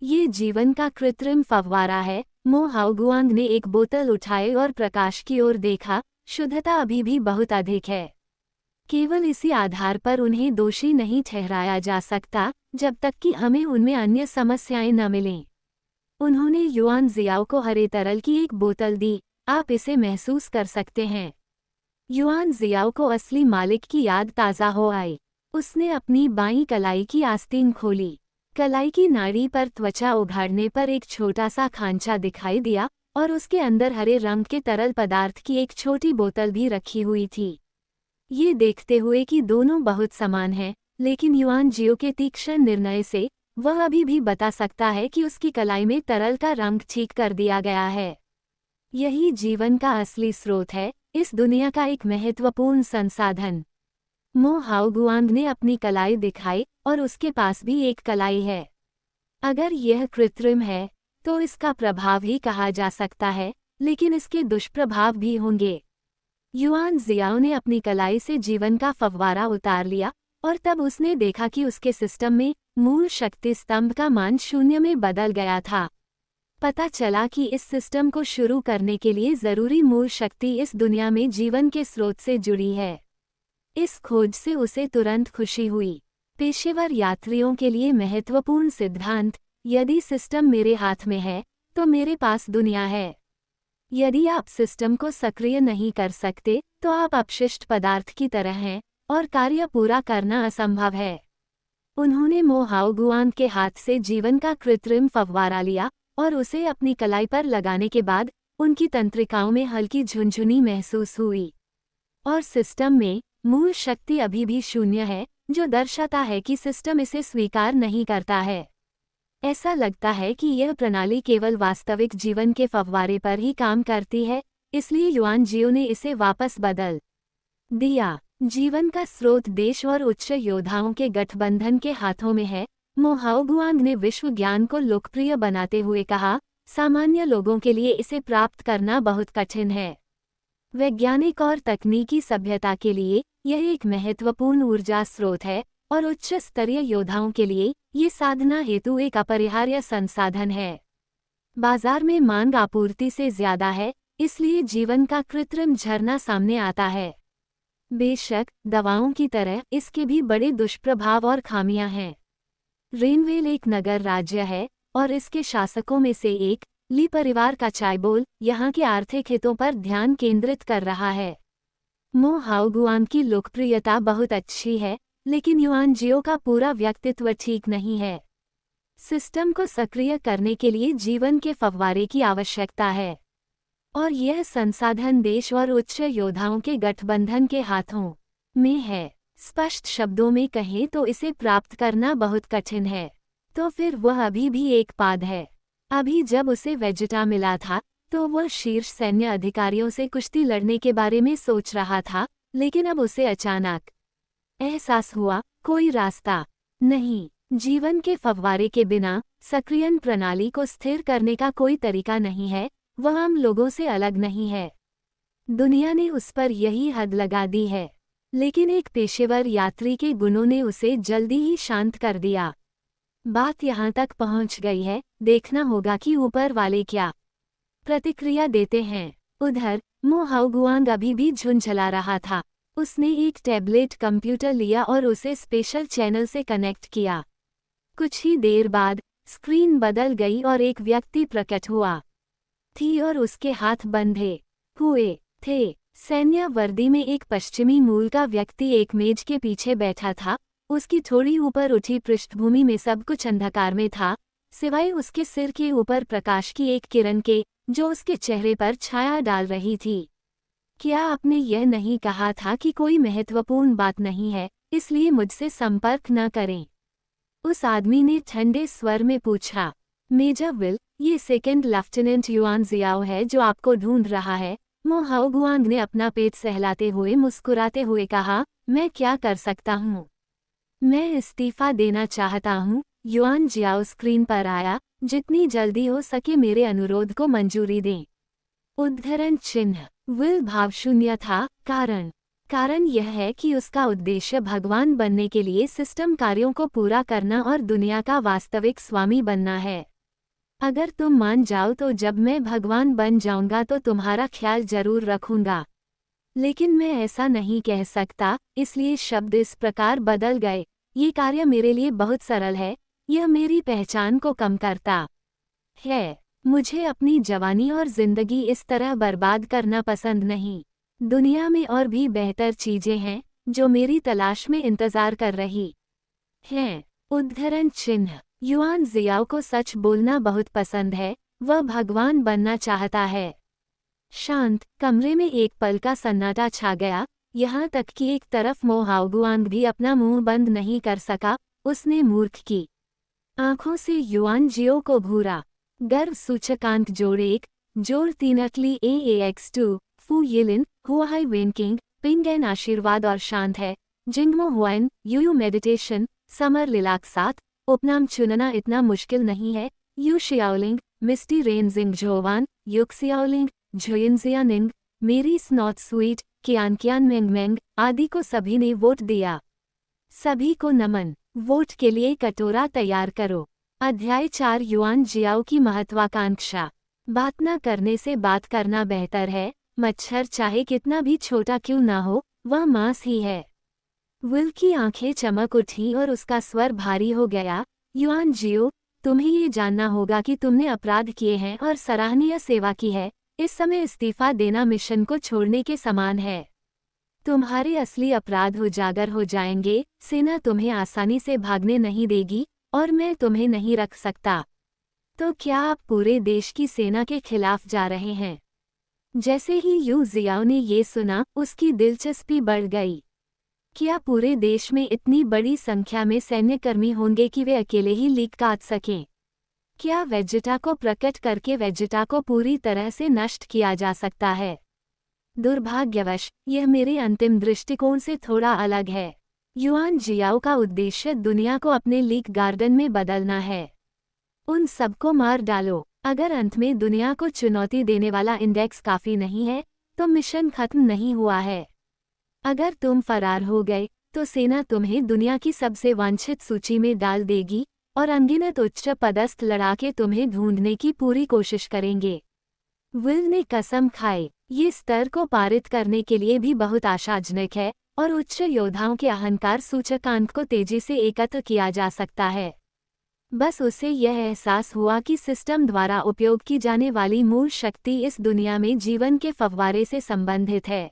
ये जीवन का कृत्रिम फव्वारा है। मोहाओगुआंग ने एक बोतल उठाई और प्रकाश की ओर देखा। शुद्धता अभी भी बहुत अधिक है। केवल इसी आधार पर उन्हें दोषी नहीं ठहराया जा सकता जब तक कि हमें उनमें अन्य समस्याएं न मिलें। उन्होंने युआन जियाओ को हरे तरल की एक बोतल दी। आप इसे महसूस कर सकते हैं। युआन जियाओ को असली मालिक की याद ताज़ा हो आई। उसने अपनी बाईं कलाई की आस्तीन खोली। कलाई की नाड़ी पर त्वचा उघाड़ने पर एक छोटा सा खांचा दिखाई दिया और उसके अंदर हरे रंग के तरल पदार्थ की एक छोटी बोतल भी रखी हुई थी। ये देखते हुए कि दोनों बहुत समान हैं, लेकिन युआन जियो के तीक्ष्ण निर्णय से वह अभी भी बता सकता है कि उसकी कलाई में तरल का रंग ठीक कर दिया गया है। यही जीवन का असली स्रोत है, इस दुनिया का एक महत्वपूर्ण संसाधन। मोहाओगुआंग ने अपनी कलाई दिखाई और उसके पास भी एक कलाई है। अगर यह कृत्रिम है तो इसका प्रभाव ही कहा जा सकता है, लेकिन इसके दुष्प्रभाव भी होंगे। युआन जियाओ ने अपनी कलाई से जीवन का फव्वारा उतार लिया और तब उसने देखा कि उसके सिस्टम में मूल शक्ति स्तंभ का मान 0 में बदल गया था। पता चला कि इस सिस्टम को शुरू करने के लिए जरूरी मूल शक्ति इस दुनिया में जीवन के स्रोत से जुड़ी है। इस खोज से उसे तुरंत खुशी हुई। पेशेवर यात्रियों के लिए महत्वपूर्ण सिद्धांत, यदि सिस्टम मेरे हाथ में है तो मेरे पास दुनिया है। यदि आप सिस्टम को सक्रिय नहीं कर सकते तो आप अपशिष्ट पदार्थ की तरह हैं और कार्य पूरा करना असंभव है। उन्होंने मोहाओगुआंग के हाथ से जीवन का कृत्रिम फव्वारा लिया और उसे अपनी कलाई पर लगाने के बाद उनकी तंत्रिकाओं में हल्की झुनझुनी महसूस हुई। और सिस्टम में मूल शक्ति अभी भी 0 है, जो दर्शाता है कि सिस्टम इसे स्वीकार नहीं करता है। ऐसा लगता है कि यह प्रणाली केवल वास्तविक जीवन के फव्वारे पर ही काम करती है, इसलिए युआन जियो ने इसे वापस बदल दिया। जीवन का स्रोत देश और उच्च योद्धाओं के गठबंधन के हाथों में है। मोहाओगुआंग ने विश्व ज्ञान को लोकप्रिय बनाते हुए कहा, सामान्य लोगों के लिए इसे प्राप्त करना बहुत कठिन है। वैज्ञानिक और तकनीकी सभ्यता के लिए यह एक महत्वपूर्ण ऊर्जा स्रोत है और उच्च स्तरीय योद्धाओं के लिए ये साधना हेतु एक अपरिहार्य संसाधन है। बाजार में मांग आपूर्ति से ज्यादा है, इसलिए जीवन का कृत्रिम झरना सामने आता है। बेशक दवाओं की तरह इसके भी बड़े दुष्प्रभाव और खामियां हैं। रेनवेल एक नगर राज्य है और इसके शासकों में से एक ली परिवार का चाइबोल यहाँ के आर्थिक हितों पर ध्यान केंद्रित कर रहा है। मो हाओगुआंग की लोकप्रियता बहुत अच्छी है, लेकिन युआन जियो का पूरा व्यक्तित्व ठीक नहीं है। सिस्टम को सक्रिय करने के लिए जीवन के फव्वारे की आवश्यकता है, और यह संसाधन देश और उच्च योद्धाओं के गठबंधन के हाथों में है। स्पष्ट शब्दों में कहें तो इसे प्राप्त करना बहुत कठिन है। तो फिर वह अभी भी एक पाद है। अभी जब उसे वेजिटा मिला था तो वह शीर्ष सैन्य अधिकारियों से कुश्ती लड़ने के बारे में सोच रहा था, लेकिन अब उसे अचानक एहसास हुआ कोई रास्ता नहीं। जीवन के फव्वारे के बिना सक्रियण प्रणाली को स्थिर करने का कोई तरीका नहीं है। वह आम लोगों से अलग नहीं है। दुनिया ने उस पर यही हद लगा दी है, लेकिन एक पेशेवर यात्री के गुणों ने उसे जल्दी ही शांत कर दिया। बात यहाँ तक पहुँच गई है, देखना होगा कि ऊपर वाले क्या प्रतिक्रिया देते हैं। उधर मो हाओगुआंग अभी भी झुंझला रहा था। उसने एक टैबलेट कंप्यूटर लिया और उसे स्पेशल चैनल से कनेक्ट किया। कुछ ही देर बाद स्क्रीन बदल गई और एक व्यक्ति प्रकट हुआ थी और उसके हाथ बंधे हुए थे। सैन्य वर्दी में एक पश्चिमी मूल का व्यक्ति एक मेज के पीछे बैठा था। उसकी थोड़ी ऊपर उठी पृष्ठभूमि में सब कुछ अंधकार में था, सिवाय उसके सिर के ऊपर प्रकाश की एक किरण के, जो उसके चेहरे पर छाया डाल रही थी। क्या आपने यह नहीं कहा था कि कोई महत्वपूर्ण बात नहीं है, इसलिए मुझसे संपर्क न करें? उस आदमी ने ठंडे स्वर में पूछा। मेजर विल, ये सेकंड लेफ्टिनेंट युआन जियाओ है जो आपको ढूंढ रहा है। मो हाओगुआंग ने अपना पेट सहलाते हुए मुस्कुराते हुए कहा, मैं क्या कर सकता हूँ? मैं इस्तीफा देना चाहता हूँ। युआन जियाओ स्क्रीन पर आया। जितनी जल्दी हो सके मेरे अनुरोध को मंजूरी दें। उद्धरण चिन्ह। विल भावशून्य था। कारण यह है कि उसका उद्देश्य भगवान बनने के लिए सिस्टम कार्यों को पूरा करना और दुनिया का वास्तविक स्वामी बनना है। अगर तुम मान जाओ तो जब मैं भगवान बन जाऊंगा तो तुम्हारा ख्याल जरूर रखूंगा, लेकिन मैं ऐसा नहीं कह सकता, इसलिए शब्द इस प्रकार बदल गए। ये कार्य मेरे लिए बहुत सरल है। यह मेरी पहचान को कम करता है। मुझे अपनी जवानी और जिंदगी इस तरह बर्बाद करना पसंद नहीं। दुनिया में और भी बेहतर चीजें हैं जो मेरी तलाश में इंतजार कर रही हैं। उद्धरण चिन्ह। युआन जियाओ को सच बोलना बहुत पसंद है। वह भगवान बनना चाहता है। शांत कमरे में एक पल का सन्नाटा छा गया, यहाँ तक कि एक तरफ मो हाओगुआंग भी अपना मुंह बंद नहीं कर सका। उसने मूर्ख की आंखों से युआन जियो को घूरा। गर्व सूचकांक जोड़ 1, जोड़ 3 अटली AAX2, फू यिलिन, हुआहाई वेनकिंग, पिंग एन आशीर्वाद और शांत है, Jingmo Huan, Yuyu meditation, summer lilac 7, उपनाम चुनना इतना मुश्किल नहीं है, यू शियाओलिंग, मिस्टी रेन जिंग झोवान, युक्सियाओलिंग, झुयिनजियानिंग, मेरी स्नॉट स्वीट, कियान मेंग मेंग आदि को सभी ने वोट दिया। सभी को नमन। वोट के लिए कटोरा तैयार करो। अध्याय 4 युआन जियाओ की महत्वाकांक्षा। बात न करने से बात करना बेहतर है। मच्छर चाहे कितना भी छोटा क्यों ना हो, वह मांस ही है। विल की आंखें चमक उठी और उसका स्वर भारी हो गया। युआन जियो, तुम्हें ये जानना होगा कि तुमने अपराध किए हैं और सराहनीय सेवा की है। इस समय इस्तीफा देना मिशन को छोड़ने के समान है। तुम्हारे असली अपराध उजागर हो जाएंगे। सेना तुम्हें आसानी से भागने नहीं देगी और मैं तुम्हें नहीं रख सकता। तो क्या आप पूरे देश की सेना के खिलाफ जा रहे हैं? जैसे ही यू जियाओ ने ये सुना, उसकी दिलचस्पी बढ़ गई। क्या पूरे देश में इतनी बड़ी संख्या में सैन्यकर्मी होंगे कि वे अकेले ही लीक काट सकें? क्या वेजिटा को प्रकट करके वेजिटा को पूरी तरह से नष्ट किया जा सकता है? दुर्भाग्यवश यह मेरे अंतिम दृष्टिकोण से थोड़ा अलग है। युआन जियाओ का उद्देश्य दुनिया को अपने लीक गार्डन में बदलना है। उन सबको मार डालो। अगर अंत में दुनिया को चुनौती देने वाला इंडेक्स काफी नहीं है तो मिशन खत्म नहीं हुआ है। अगर तुम फरार हो गए तो सेना तुम्हें दुनिया की सबसे वांछित सूची में डाल देगी और अनगिनत उच्च पदस्थ लड़ाके तुम्हें ढूंढने की पूरी कोशिश करेंगे। विल ने कसम खाई। ये स्तर को पारित करने के लिए भी बहुत आशाजनक है। और उच्च योद्धाओं के अहंकार सूचकांक को तेजी से एकत्र किया जा सकता है। बस उसे यह एहसास हुआ कि सिस्टम द्वारा उपयोग की जाने वाली मूल शक्ति इस दुनिया में जीवन के फव्वारे से संबंधित है।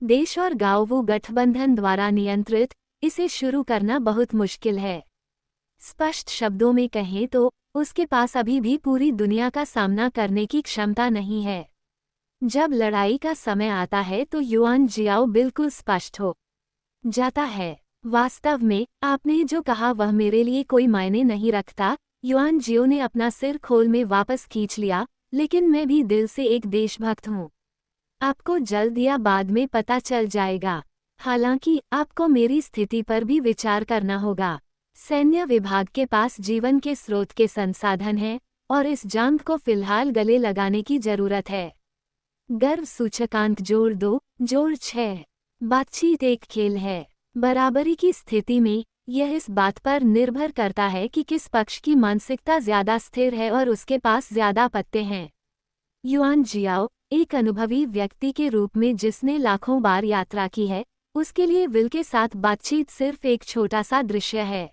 देश और गांव गठबंधन द्वारा नियंत्रित, इसे शुरू करना बहुत मुश्किल है। स्पष्ट शब्दों में कहें तो उसके पास अभी भी पूरी दुनिया का सामना करने की क्षमता नहीं है। जब लड़ाई का समय आता है तो युआन जियाओ बिल्कुल स्पष्ट हो जाता है। वास्तव में आपने जो कहा वह मेरे लिए कोई मायने नहीं रखता। युआन जियो ने अपना सिर खोल में वापस खींच लिया, लेकिन मैं भी दिल से एक देशभक्त हूँ। आपको जल्द या बाद में पता चल जाएगा। हालांकि आपको मेरी स्थिति पर भी विचार करना होगा। सैन्य विभाग के पास जीवन के स्रोत के संसाधन हैं और इस जंग को फिलहाल गले लगाने की जरूरत है। गर्व सूचकांक जोड़ 2, जोड़ 6। बातचीत एक खेल है। बराबरी की स्थिति में यह इस बात पर निर्भर करता है कि किस पक्ष की मानसिकता ज्यादा स्थिर है और उसके पास ज्यादा पत्ते हैं। युआन जियाओ, एक अनुभवी व्यक्ति के रूप में जिसने लाखों बार यात्रा की है, उसके लिए विल के साथ बातचीत सिर्फ एक छोटा सा दृश्य है।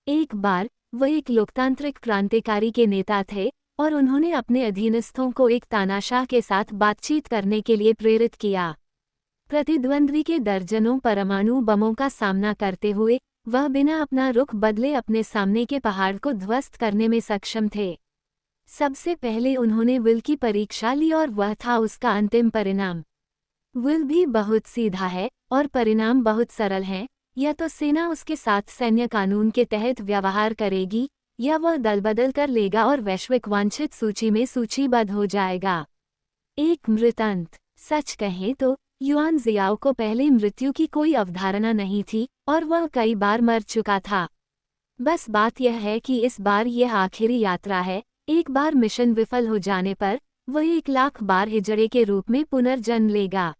एक बार वह एक लोकतांत्रिक क्रांतिकारी के नेता थे और उन्होंने अपने अधीनस्थों को एक तानाशाह के साथ बातचीत करने के लिए प्रेरित किया। प्रतिद्वंद्वी के दर्जनों परमाणु बमों का सामना करते हुए वह बिना अपना रुख बदले अपने सामने के पहाड़ को ध्वस्त करने में सक्षम थे। सबसे पहले उन्होंने विल की परीक्षा ली और वह था उसका अंतिम परिणाम। विल भी बहुत सीधा है और परिणाम बहुत सरल हैं। या तो सेना उसके साथ सैन्य कानून के तहत व्यवहार करेगी, या वह दल बदल कर लेगा और वैश्विक वांछित सूची में सूचीबद्ध हो जाएगा। एक मृतंत। सच कहें तो युआन जियाओ को पहले मृत्यु की कोई अवधारणा नहीं थी और वह कई बार मर चुका था। बस बात यह है कि इस बार यह आखिरी यात्रा है। एक बार मिशन विफल हो जाने पर वह 1,00,000 बार हिजड़े के रूप में पुनर्जन्म लेगा।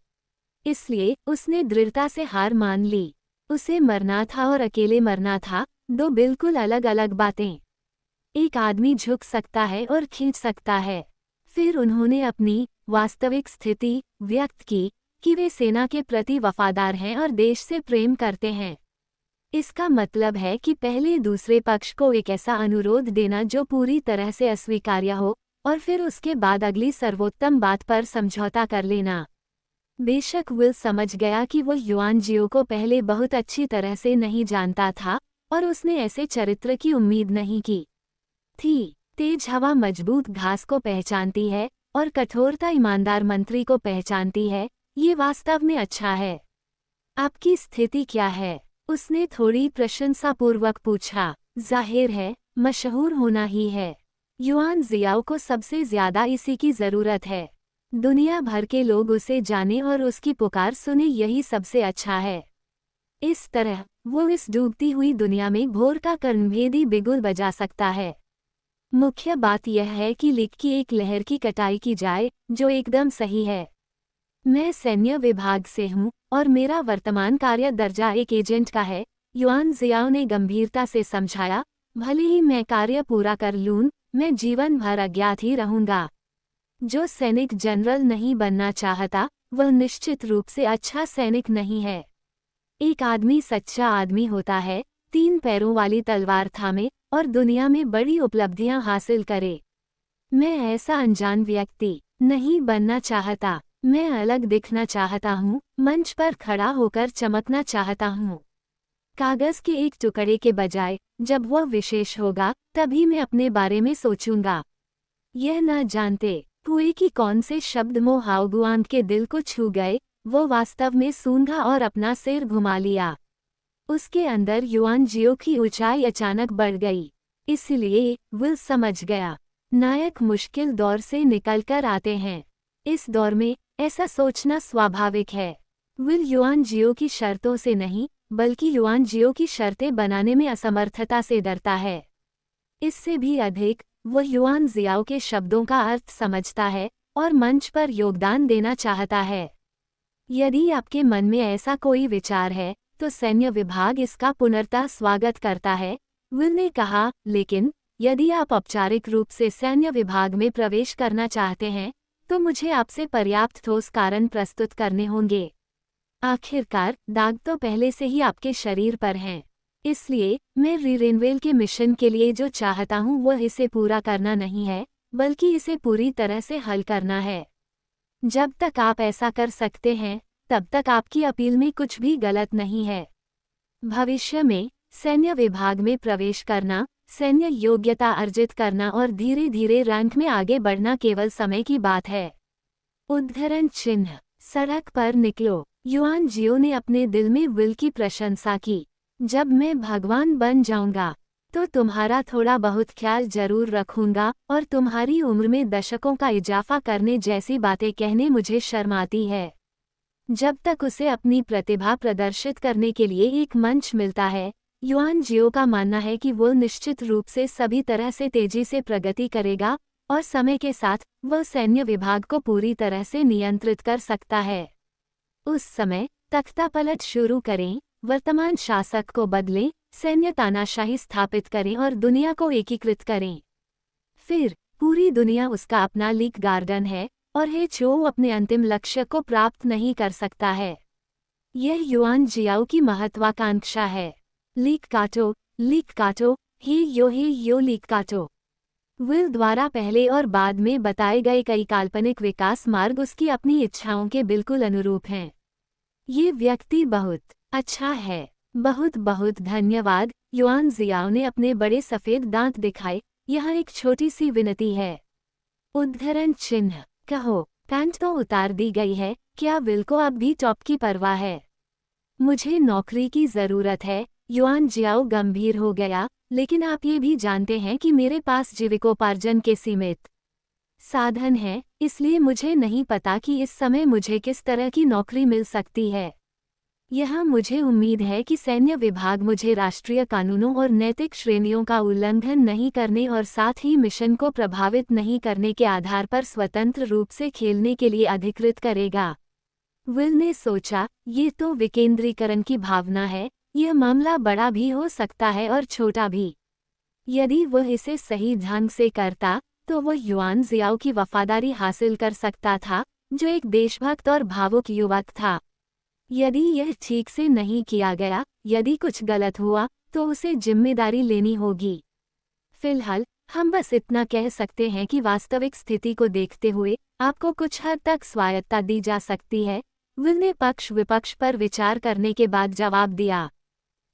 इसलिए उसने दृढ़ता से हार मान ली। उसे मरना था और अकेले मरना था, दो बिल्कुल अलग अलग बातें। एक आदमी झुक सकता है और खींच सकता है। फिर उन्होंने अपनी वास्तविक स्थिति व्यक्त की कि वे सेना के प्रति वफादार हैं और देश से प्रेम करते हैं। इसका मतलब है कि पहले दूसरे पक्ष को एक ऐसा अनुरोध देना जो पूरी तरह से अस्वीकार्य हो और फिर उसके बाद अगली सर्वोत्तम बात पर समझौता कर लेना। बेशक विल समझ गया कि वो युआन जियो को पहले बहुत अच्छी तरह से नहीं जानता था और उसने ऐसे चरित्र की उम्मीद नहीं की थी। तेज हवा मजबूत घास को पहचानती है और कठोरता ईमानदार मंत्री को पहचानती है। ये वास्तव में अच्छा है। आपकी स्थिति क्या है? उसने थोड़ी प्रशंसापूर्वक पूछा। जाहिर है मशहूर होना ही है। युआन जियाओ को सबसे ज्यादा इसी की जरूरत है। दुनिया भर के लोग उसे जाने और उसकी पुकार सुने, यही सबसे अच्छा है। इस तरह वो इस डूबती हुई दुनिया में भोर का कर्णभेदी बिगुल बजा सकता है। मुख्य बात यह है कि लीक की एक लहर की कटाई की जाए जो एकदम सही है। मैं सैन्य विभाग से हूँ और मेरा वर्तमान कार्य दर्जा एक एजेंट का है, युआन जियाओ ने गंभीरता से समझाया। भले ही मैं कार्य पूरा कर लूँ, मैं जीवन भर अज्ञात ही रहूँगा। जो सैनिक जनरल नहीं बनना चाहता वह निश्चित रूप से अच्छा सैनिक नहीं है। एक आदमी सच्चा आदमी होता है, 3 पैरों वाली तलवार थामे और दुनिया में बड़ी उपलब्धियां हासिल करे। मैं ऐसा अनजान व्यक्ति नहीं बनना चाहता। मैं अलग दिखना चाहता हूँ, मंच पर खड़ा होकर चमकना चाहता हूँ। कागज के एक टुकड़े के बजाय जब वह विशेष होगा तभी मैं अपने बारे में सोचूंगा। यह न जानते हुए कि कौन से शब्द मो हाओगुआन के दिल को छू गए, वो वास्तव में सूंघा और अपना सिर घुमा लिया। उसके अंदर युआन जियो की ऊंचाई अचानक बढ़ गई। इसलिए विल समझ गया, नायक मुश्किल दौर से निकलकर आते हैं। इस दौर में ऐसा सोचना स्वाभाविक है। विल युआन जियो की शर्तों से नहीं बल्कि युआन जियो की शर्तें बनाने में असमर्थता से डरता है। इससे भी अधिक वह युआन जियाओ के शब्दों का अर्थ समझता है और मंच पर योगदान देना चाहता है। यदि आपके मन में ऐसा कोई विचार है तो सैन्य विभाग इसका पुनर्तः स्वागत करता है, विल ने कहा। लेकिन यदि आप औपचारिक रूप से सैन्य विभाग में प्रवेश करना चाहते हैं तो मुझे आपसे पर्याप्त ठोस कारण प्रस्तुत करने होंगे। आखिरकार दाग तो पहले से ही आपके शरीर पर हैं। इसलिए मैं रीरेनवेल के मिशन के लिए जो चाहता हूँ वह इसे पूरा करना नहीं है, बल्कि इसे पूरी तरह से हल करना है। जब तक आप ऐसा कर सकते हैं, तब तक आपकी अपील में कुछ भी गलत नहीं है। भविष्य में सैन्य विभाग में प्रवेश करना, सैन्य योग्यता अर्जित करना और धीरे धीरे रैंक में आगे बढ़ना केवल समय की बात है। उद्धरण चिन्ह। सड़क पर निकलो। युआन जियो ने अपने दिल में विल की प्रशंसा की। जब मैं भगवान बन जाऊंगा तो तुम्हारा थोड़ा बहुत ख्याल जरूर रखूंगा और तुम्हारी उम्र में दशकों का इजाफा करने जैसी बातें कहने मुझे शर्म आती है। जब तक उसे अपनी प्रतिभा प्रदर्शित करने के लिए एक मंच मिलता है, युआन जियो का मानना है कि वो निश्चित रूप से सभी तरह से तेजी से प्रगति करेगा और समय के साथ वह सैन्य विभाग को पूरी तरह से नियंत्रित कर सकता है। उस समय तख्तापलट शुरू करें, वर्तमान शासक को बदलें, सैन्य तानाशाही स्थापित करें और दुनिया को एकीकृत करें। फिर पूरी दुनिया उसका अपना लीक गार्डन है और हे चो अपने अंतिम लक्ष्य को प्राप्त नहीं कर सकता है। यह युआन जियाओ की महत्वाकांक्षा है। लीक काटो, हे यो लीक काटो। विल द्वारा पहले और बाद में बताए गए कई काल्पनिक विकास मार्ग उसकी अपनी इच्छाओं के बिल्कुल अनुरूप हैं। ये व्यक्ति बहुत अच्छा है। बहुत बहुत धन्यवाद। युआन जियाओ ने अपने बड़े सफेद दांत दिखाए। यहाँ एक छोटी सी विनती है। उद्धरण चिन्ह। कहो, पैंट तो उतार दी गई है, क्या विल को अब भी टॉप की परवाह है? मुझे नौकरी की जरूरत है। युआन जियाओ गंभीर हो गया। लेकिन आप ये भी जानते हैं कि मेरे पास जीविकोपार्जन के सीमित साधन हैं, इसलिए मुझे नहीं पता कि इस समय मुझे किस तरह की नौकरी मिल सकती है। यह मुझे उम्मीद है कि सैन्य विभाग मुझे राष्ट्रीय कानूनों और नैतिक श्रेणियों का उल्लंघन नहीं करने और साथ ही मिशन को प्रभावित नहीं करने के आधार पर स्वतंत्र रूप से खेलने के लिए अधिकृत करेगा। विल ने सोचा, ये तो विकेंद्रीकरण की भावना है। यह मामला बड़ा भी हो सकता है और छोटा भी। यदि वह इसे सही ढंग से करता तो वह युआन जियाओ की वफादारी हासिल कर सकता था, जो एक देशभक्त और भावुक युवक था। यदि यह ठीक से नहीं किया गया, यदि कुछ गलत हुआ, तो उसे जिम्मेदारी लेनी होगी। फिलहाल हम बस इतना कह सकते हैं कि वास्तविक स्थिति को देखते हुए आपको कुछ हद तक स्वायत्तता दी जा सकती है। विल ने पक्ष विपक्ष पर विचार करने के बाद जवाब दिया।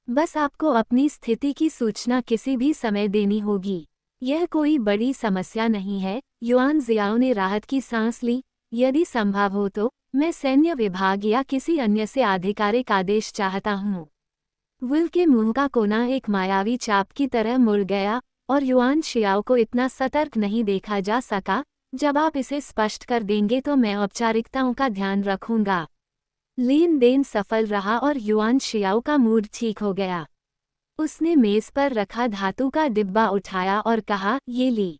बस आपको अपनी स्थिति की सूचना किसी भी समय देनी होगी। यह कोई बड़ी समस्या नहीं है। युआन जियाओ ने राहत की सांस ली। यदि संभव हो तो मैं सैन्य विभाग या किसी अन्य से आधिकारिक आदेश चाहता हूँ। विल के मुंह का कोना एक मायावी चाप की तरह मुड़ गया और युआन जियाओ को इतना सतर्क नहीं देखा जा सका। जब आप इसे स्पष्ट कर देंगे तो मैं औपचारिकताओं का ध्यान रखूंगा। लेन देन सफल रहा और युआन जियाओ का मूड ठीक हो गया। उसने मेज पर रखा धातु का डिब्बा उठाया और कहा, ये ली।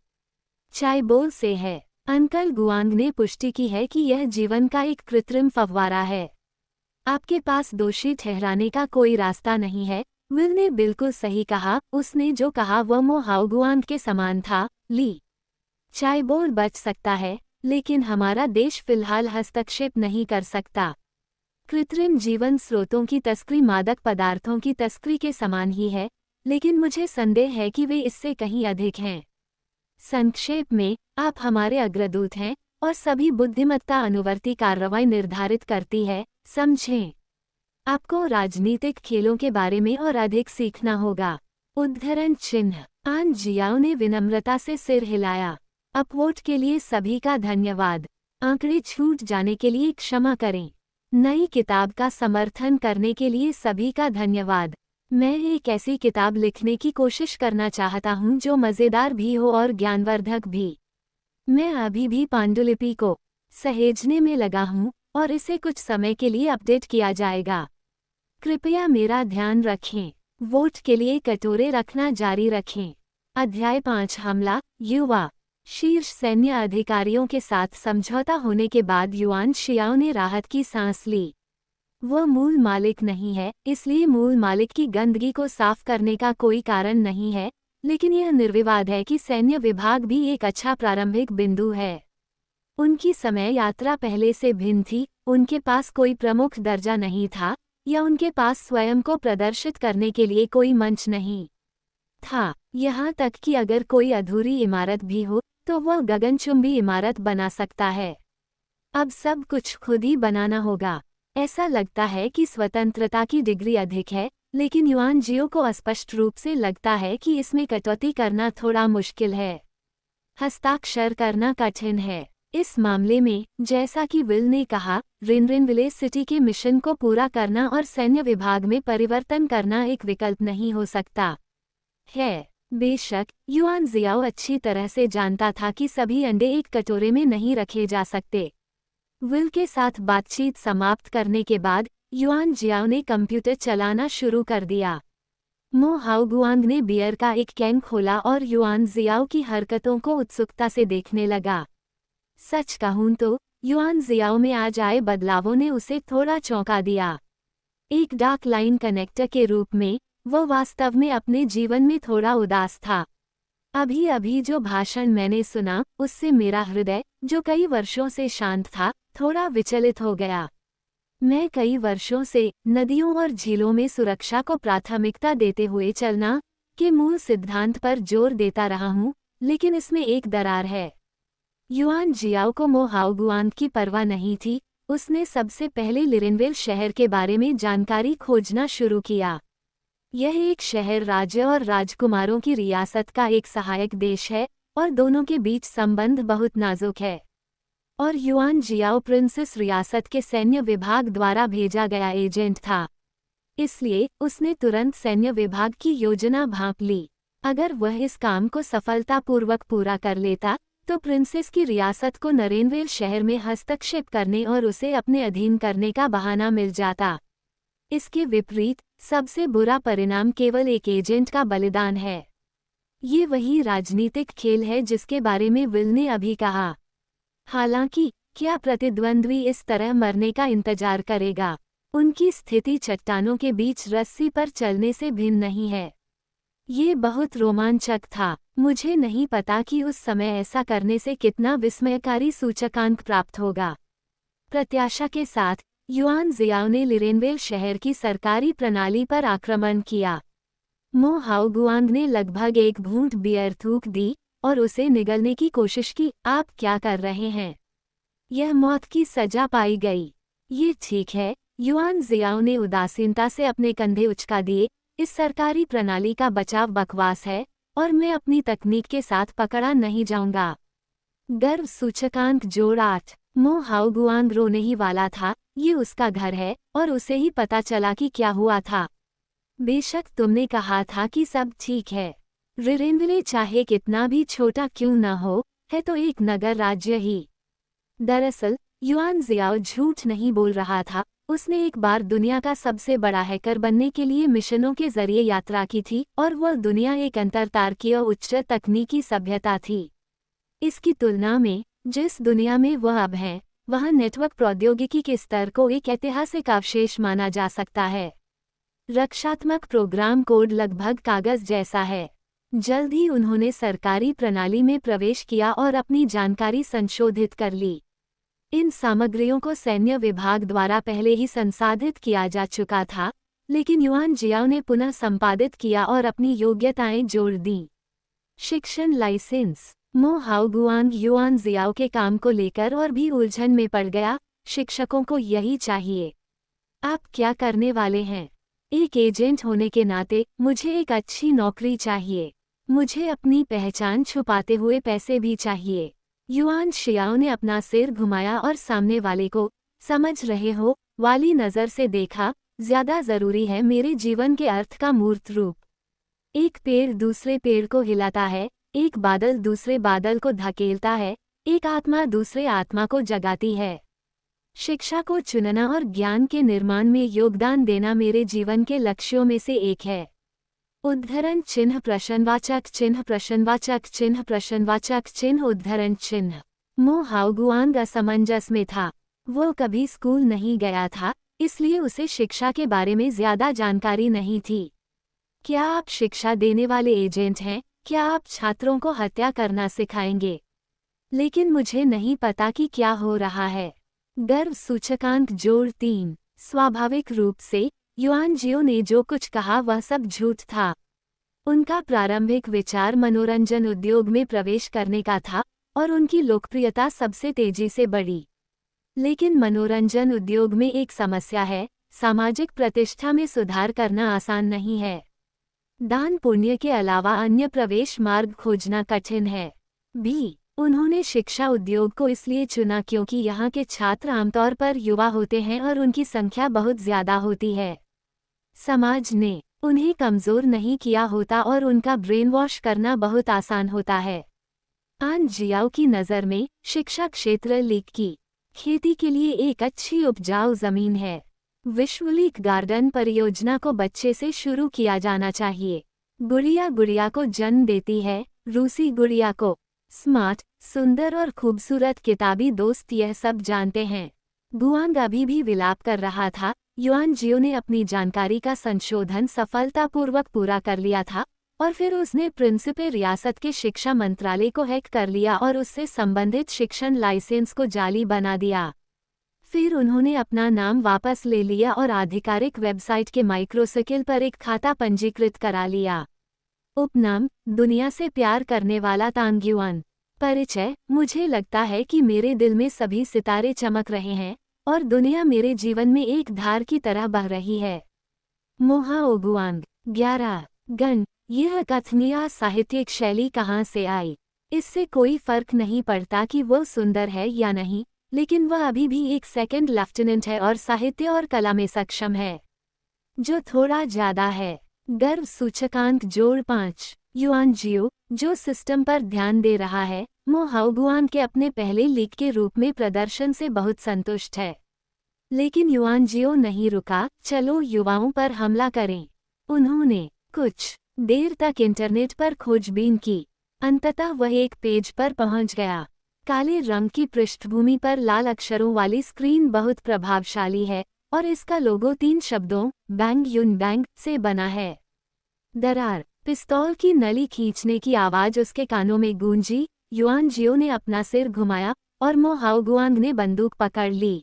चाय बोल से है। अंकल गुआंग ने पुष्टि की है कि यह जीवन का एक कृत्रिम फव्वारा है। आपके पास दोषी ठहराने का कोई रास्ता नहीं है। विल ने बिल्कुल सही कहा। उसने जो कहा वह मो हाओ गुआंग के समान था। ली, चाय बोल बच सकता है, लेकिन हमारा देश फिलहाल हस्तक्षेप नहीं कर सकता। कृत्रिम जीवन स्रोतों की तस्करी मादक पदार्थों की तस्करी के समान ही है, लेकिन मुझे संदेह है कि वे इससे कहीं अधिक हैं। संक्षेप में, आप हमारे अग्रदूत हैं और सभी बुद्धिमत्ता अनुवर्ती कार्रवाई निर्धारित करती है, समझें? आपको राजनीतिक खेलों के बारे में और अधिक सीखना होगा। उद्धरण चिन्ह। आन जियाओ ने विनम्रता से सिर हिलाया। अपवोट के लिए सभी का धन्यवाद। आंकड़े छूट जाने के लिए क्षमा करें। नई किताब का समर्थन करने के लिए सभी का धन्यवाद। मैं एक ऐसी किताब लिखने की कोशिश करना चाहता हूं जो मज़ेदार भी हो और ज्ञानवर्धक भी। मैं अभी भी पांडुलिपि को सहेजने में लगा हूं और इसे कुछ समय के लिए अपडेट किया जाएगा। कृपया मेरा ध्यान रखें। वोट के लिए कटोरे रखना जारी रखें। अध्याय 5 हमला। युवा। शीर्ष सैन्य अधिकारियों के साथ समझौता होने के बाद युआन जियाओ ने राहत की सांस ली। वह मूल मालिक नहीं है, इसलिए मूल मालिक की गंदगी को साफ करने का कोई कारण नहीं है, लेकिन यह निर्विवाद है कि सैन्य विभाग भी एक अच्छा प्रारंभिक बिंदु है। उनकी समय यात्रा पहले से भिन्न थी उनके पास कोई प्रमुख दर्जा नहीं था या उनके पास स्वयं को प्रदर्शित करने के लिए कोई मंच नहीं था। यहाँ तक कि अगर कोई अधूरी इमारत भी हो तो वह गगनचुंबी इमारत बना सकता है। अब सब कुछ खुद ही बनाना होगा। ऐसा लगता है कि स्वतंत्रता की डिग्री अधिक है, लेकिन युआन जियो को स्पष्ट रूप से लगता है कि इसमें कटौती करना थोड़ा मुश्किल है। हस्ताक्षर करना कठिन है। इस मामले में, जैसा कि विल ने कहा, रिनरिन विलेज सिटी के मिशन को पूरा करना और सैन्य विभाग में परिवर्तन करना एक विकल्प नहीं हो सकता है। बेशक, युआन जियाओ अच्छी तरह से जानता था कि सभी अंडे एक कटोरे में नहीं रखे जा सकते। विल के साथ बातचीत समाप्त करने के बाद युआन जियाओ ने कंप्यूटर चलाना शुरू कर दिया। मो हाओगुआंग ने बियर का एक कैन खोला और युआन जियाओ की हरकतों को उत्सुकता से देखने लगा। सच कहूं तो युआन जियाओ में आज आए बदलावों ने उसे थोड़ा चौंका दिया। एक डार्क लाइन कनेक्टर के रूप में वह वास्तव में अपने जीवन में थोड़ा उदास था। अभी अभी जो भाषण मैंने सुना उससे मेरा हृदय, जो कई वर्षों से शांत था, थोड़ा विचलित हो गया। मैं कई वर्षों से नदियों और झीलों में सुरक्षा को प्राथमिकता देते हुए चलना के मूल सिद्धांत पर जोर देता रहा हूं, लेकिन इसमें एक दरार है। युआन जियाओ को मो हाओगुआंग की परवाह नहीं थी। उसने सबसे पहले लिरिनवेल शहर के बारे में जानकारी खोजना शुरू किया। यह एक शहर राज्य और राजकुमारों की रियासत का एक सहायक देश है और दोनों के बीच संबंध बहुत नाजुक है। और युआन जियाओ प्रिंसेस रियासत के सैन्य विभाग द्वारा भेजा गया एजेंट था। इसलिए उसने तुरंत सैन्य विभाग की योजना भांप ली। अगर वह इस काम को सफलतापूर्वक पूरा कर लेता तो प्रिंसेस की रियासत को नरेनवेल शहर में हस्तक्षेप करने और उसे अपने अधीन करने का बहाना मिल जाता। इसके विपरीत, सबसे बुरा परिणाम केवल एक एजेंट का बलिदान है। ये वही राजनीतिक खेल है जिसके बारे में विल ने अभी कहा। हालांकि, क्या प्रतिद्वंद्वी इस तरह मरने का इंतजार करेगा? उनकी स्थिति चट्टानों के बीच रस्सी पर चलने से भिन्न नहीं है। ये बहुत रोमांचक था। मुझे नहीं पता कि उस समय ऐसा करने से कितना विस्मयकारी सूचकांक प्राप्त होगा। प्रत्याशा के साथ, युआन जियाओ ने लिरेनवेल शहर की सरकारी प्रणाली पर आक्रमण किया। मो हाओगुआंग ने लगभग एक घूंट बियर थूक दी और उसे निगलने की कोशिश की। आप क्या कर रहे हैं? यह मौत की सजा पाई गई। ये ठीक है, युआन जियाओ ने उदासीनता से अपने कंधे उचका दिए। इस सरकारी प्रणाली का बचाव बकवास है और मैं अपनी तकनीक के साथ पकड़ा नहीं जाऊंगा। गर्व सूचकांक जोड़ 8। मो हाओगुआंग रोने ही वाला था। ये उसका घर है और उसे ही पता चला कि क्या हुआ था। बेशक तुमने कहा था कि सब ठीक है। रिरेनविले चाहे कितना भी छोटा क्यों न हो, है तो एक नगर राज्य ही। दरअसल, युआन जियाओ झूठ नहीं बोल रहा था। उसने एक बार दुनिया का सबसे बड़ा हैकर बनने के लिए मिशनों के जरिए यात्रा की थी और वह दुनिया एक अंतरतारकीय उच्च तकनीकी सभ्यता थी। इसकी तुलना में, जिस दुनिया में वह अब है, वह नेटवर्क प्रौद्योगिकी के स्तर को एक ऐतिहासिक अवशेष माना जा सकता है। रक्षात्मक प्रोग्राम कोड लगभग कागज जैसा है। जल्द ही उन्होंने सरकारी प्रणाली में प्रवेश किया और अपनी जानकारी संशोधित कर ली। इन सामग्रियों को सैन्य विभाग द्वारा पहले ही संसाधित किया जा चुका था, लेकिन युआन जियाओ ने पुनः संपादित किया और अपनी योग्यताएं जोड़ दीं। शिक्षण लाइसेंस। मो हाओगुआंग युआन जियाओ के काम को लेकर और भी उलझन में पड़ गया। शिक्षकों को यही चाहिए। आप क्या करने वाले हैं? एक एजेंट होने के नाते मुझे एक अच्छी नौकरी चाहिए। मुझे अपनी पहचान छुपाते हुए पैसे भी चाहिए। युआन जियाओ ने अपना सिर घुमाया और सामने वाले को, समझ रहे हो, वाली नज़र से देखा। ज्यादा जरूरी है मेरे जीवन के अर्थ का मूर्त रूप। एक पेड़ दूसरे पेड़ को हिलाता है, एक बादल दूसरे बादल को धकेलता है, एक आत्मा दूसरे आत्मा को जगाती है। शिक्षा को चुनना और ज्ञान के निर्माण में योगदान देना मेरे जीवन के लक्ष्यों में से एक है। उद्धरण चिन्ह प्रश्नवाचक चिन्ह प्रश्नवाचक चिन्ह प्रश्नवाचक चिन्ह उद्धरण चिन्ह। मो हाओगुआंग असमंजस में था। वो कभी स्कूल नहीं गया था, इसलिए उसे शिक्षा के बारे में ज्यादा जानकारी नहीं थी। क्या आप शिक्षा देने वाले एजेंट हैं? क्या आप छात्रों को हत्या करना सिखाएंगे? लेकिन मुझे नहीं पता कि क्या हो रहा है। गर्व सूचकांक जोड़ 3। स्वाभाविक रूप से युआन जियो ने जो कुछ कहा वह सब झूठ था। उनका प्रारंभिक विचार मनोरंजन उद्योग में प्रवेश करने का था और उनकी लोकप्रियता सबसे तेजी से बढ़ी। लेकिन मनोरंजन उद्योग में एक समस्या है, सामाजिक प्रतिष्ठा में सुधार करना आसान नहीं है। दान पुण्य के अलावा अन्य प्रवेश मार्ग खोजना कठिन है। उन्होंने शिक्षा उद्योग को इसलिए चुना क्योंकि यहाँ के छात्र आमतौर पर युवा होते हैं और उनकी संख्या बहुत ज्यादा होती है। समाज ने उन्हें कमजोर नहीं किया होता और उनका ब्रेन वॉश करना बहुत आसान होता है। आन जियाओ की नज़र में शिक्षा क्षेत्र लीक की खेती के लिए एक अच्छी उपजाऊ जमीन है। विश्व लीक गार्डन परियोजना को बच्चे से शुरू किया जाना चाहिए। गुड़िया गुड़िया को जन्म देती है, रूसी गुड़िया को। स्मार्ट, सुंदर और खूबसूरत किताबी दोस्त यह सब जानते हैं। गुआंग अभी भी विलाप कर रहा था। युआन जियो ने अपनी जानकारी का संशोधन सफलतापूर्वक पूरा कर लिया था और फिर उसने प्रिंसिपे रियासत के शिक्षा मंत्रालय को हैक कर लिया और उससे संबंधित शिक्षण लाइसेंस को जाली बना दिया। फिर उन्होंने अपना नाम वापस ले लिया और आधिकारिक वेबसाइट के माइक्रोसर्किल पर एक खाता पंजीकृत करा लिया। उपनाम: दुनिया से प्यार करने वाला तांग युआन। परिचय: मुझे लगता है कि मेरे दिल में सभी सितारे चमक रहे हैं और दुनिया मेरे जीवन में एक धार की तरह बह रही है। मोहाओ गुआंग। 11 गण। यह कथनीय साहित्यिक शैली कहाँ से आई? इससे कोई फर्क नहीं पड़ता कि वो सुंदर है या नहीं, लेकिन वह अभी भी एक सेकंड लेफ्टिनेंट है और साहित्य और कला में सक्षम है, जो थोड़ा ज्यादा है। गर्व सूचकांक जोड़ 5। युआन जियो, जो सिस्टम पर ध्यान दे रहा है, मोहाओ गुआंग के अपने पहले लीक के रूप में प्रदर्शन से बहुत संतुष्ट है। लेकिन युआन जियो नहीं रुका। चलो युवाओं पर हमला करें। उन्होंने कुछ देर तक इंटरनेट पर खोजबीन की। अंततः वह एक पेज पर पहुंच गया। काले रंग की पृष्ठभूमि पर लाल अक्षरों वाली स्क्रीन बहुत प्रभावशाली है और इसका लोगो 3 शब्दों बैंग युन बैंग से बना है। दरार। पिस्तौल की नली खींचने की आवाज उसके कानों में गूंजी। युआन जियो ने अपना सिर घुमाया और मोहाओ गुआंग ने बंदूक पकड़ ली।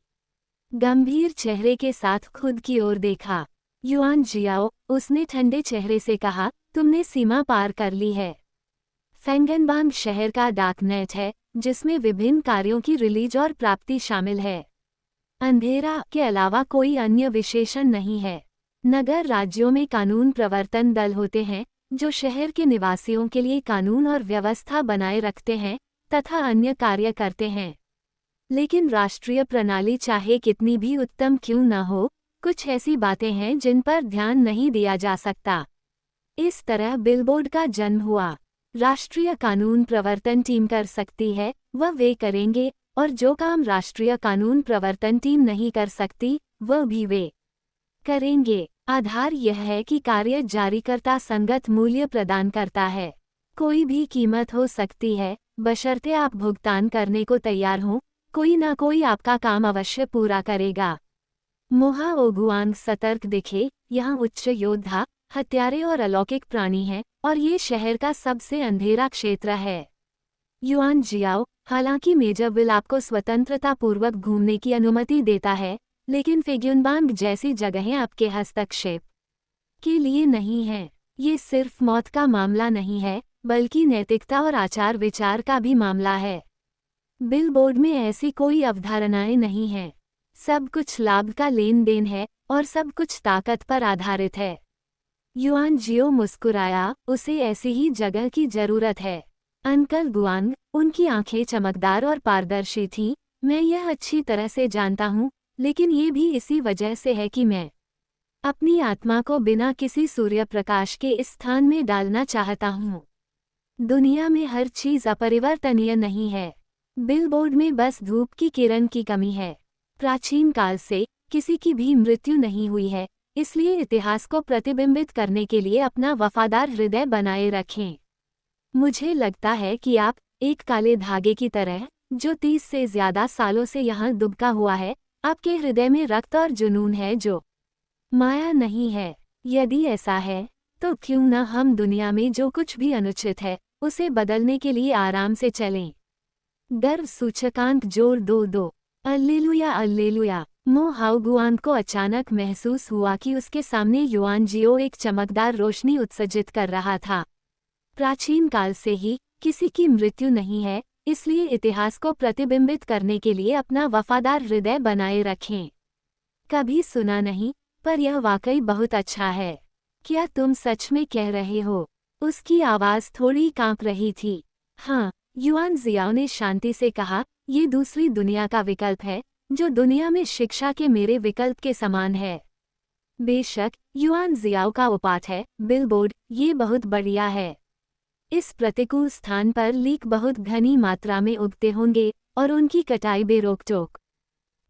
गंभीर चेहरे के साथ खुद की ओर देखा। युआन जियाओ, उसने ठंडे चेहरे से कहा, तुमने सीमा पार कर ली है। फेंगनबांग शहर का डार्कनेट है जिसमें विभिन्न कार्यों की रिलीज और प्राप्ति शामिल है। अंधेरा के अलावा कोई अन्य विशेषण नहीं है। नगर राज्यों में कानून प्रवर्तन दल होते हैं जो शहर के निवासियों के लिए कानून और व्यवस्था बनाए रखते हैं तथा अन्य कार्य करते हैं। लेकिन राष्ट्रीय प्रणाली चाहे कितनी भी उत्तम क्यों न हो, कुछ ऐसी बातें हैं जिन पर ध्यान नहीं दिया जा सकता। इस तरह बिलबोर्ड का जन्म हुआ। राष्ट्रीय कानून प्रवर्तन टीम कर सकती है, वह वे करेंगे, और जो काम राष्ट्रीय कानून प्रवर्तन टीम नहीं कर सकती, वह भी वे करेंगे। आधार यह है कि कार्य जारीकर्ता संगत मूल्य प्रदान करता है। कोई भी कीमत हो सकती है, बशर्ते आप भुगतान करने को तैयार हों। कोई ना कोई आपका काम अवश्य पूरा करेगा। मोहाओ गुआंग सतर्क दिखे। यहाँ उच्च योद्धा, हत्यारे और अलौकिक प्राणी हैं और ये शहर का सबसे अंधेरा क्षेत्र है। युआन जियाओ, हालांकि मेजर विल आपको स्वतंत्रतापूर्वक घूमने की अनुमति देता है, लेकिन फेग्युनबांग जैसी जगहें आपके हस्तक्षेप के लिए नहीं हैं। ये सिर्फ मौत का मामला नहीं है, बल्कि नैतिकता और आचार विचार का भी मामला है। बिलबोर्ड में ऐसी कोई अवधारणाएं नहीं हैं। सब कुछ लाभ का लेन देन है और सब कुछ ताकत पर आधारित है। युआन जियो मुस्कुराया, उसे ऐसी ही जगह की जरूरत है। अंकल गुआंग, उनकी आंखें चमकदार और पारदर्शी थीं। मैं यह अच्छी तरह से जानता हूँ, लेकिन ये भी इसी वजह से है कि मैं अपनी आत्मा को बिना किसी सूर्य प्रकाश के इस स्थान में डालना चाहता हूँ। दुनिया में हर चीज़ अपरिवर्तनीय नहीं है। बिलबोर्ड में बस धूप की किरण की कमी है। प्राचीन काल से किसी की भी मृत्यु नहीं हुई है, इसलिए इतिहास को प्रतिबिंबित करने के लिए अपना वफादार हृदय बनाए रखें। मुझे लगता है कि आप एक काले धागे की तरह, जो 30 से ज्यादा सालों से यहाँ दुबका हुआ है, आपके हृदय में रक्त और जुनून है जो माया नहीं है। यदि ऐसा है, तो क्यों न हम दुनिया में जो कुछ भी अनुचित है, उसे बदलने के लिए आराम से चलें। गर्व सूचकांक जोड़ 2-2। Alleluia alleluia. मो हाओगुआन को अचानक महसूस हुआ कि उसके सामने युआन जियो एक चमकदार रोशनी उत्सर्जित कर रहा था। प्राचीन काल से ही किसी की मृत्यु नहीं है, इसलिए इतिहास को प्रतिबिंबित करने के लिए अपना वफादार हृदय बनाए रखें। कभी सुना नहीं, पर यह वाकई बहुत अच्छा है। क्या तुम सच में कह रहे हो? उसकी आवाज़ थोड़ी कांप रही थी। हाँ, युआन जियाओ ने शांति से कहा, ये दूसरी दुनिया का विकल्प है, जो दुनिया में शिक्षा के मेरे विकल्प के समान है। बेशक, युआन जियाओ का उपाठ है, बिलबोर्ड, ये बहुत बढ़िया है। इस प्रतिकूल स्थान पर लीक बहुत घनी मात्रा में उगते होंगे और उनकी कटाई बेरोक-टोक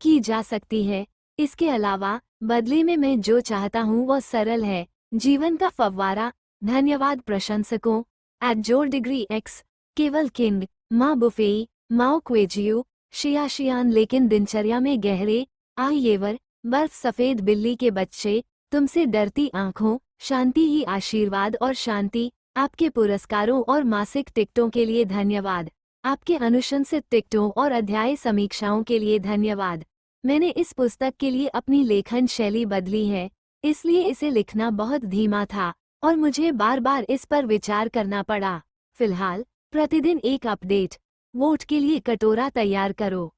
की जा सकती है। इसके अलावा, बदले में मैं जो चाहता हूँ वह सरल है, जीवन का फव्वारा। धन्यवाद प्रशंसकों। @JourDegreeX, केवल किंग, माँ बुफेई, माओ क्वेजियो, शियाशियान लेकिन दिनचर्या में गहरे, आइएवर, बर्फ सफ़ेद बिल्ली के बच्चे, तुमसे डरती आँखों, शांति ही आशीर्वाद और शांति। आपके पुरस्कारों और मासिक टिकटों के लिए धन्यवाद। आपके अनुशंसित टिकटों और अध्याय समीक्षाओं के लिए धन्यवाद। मैंने इस पुस्तक के लिए अपनी लेखन शैली बदली है, इसलिए इसे लिखना बहुत धीमा था और मुझे बार बार इस पर विचार करना पड़ा। फिलहाल, प्रतिदिन एक अपडेट। वोट के लिए कटोरा तैयार करो।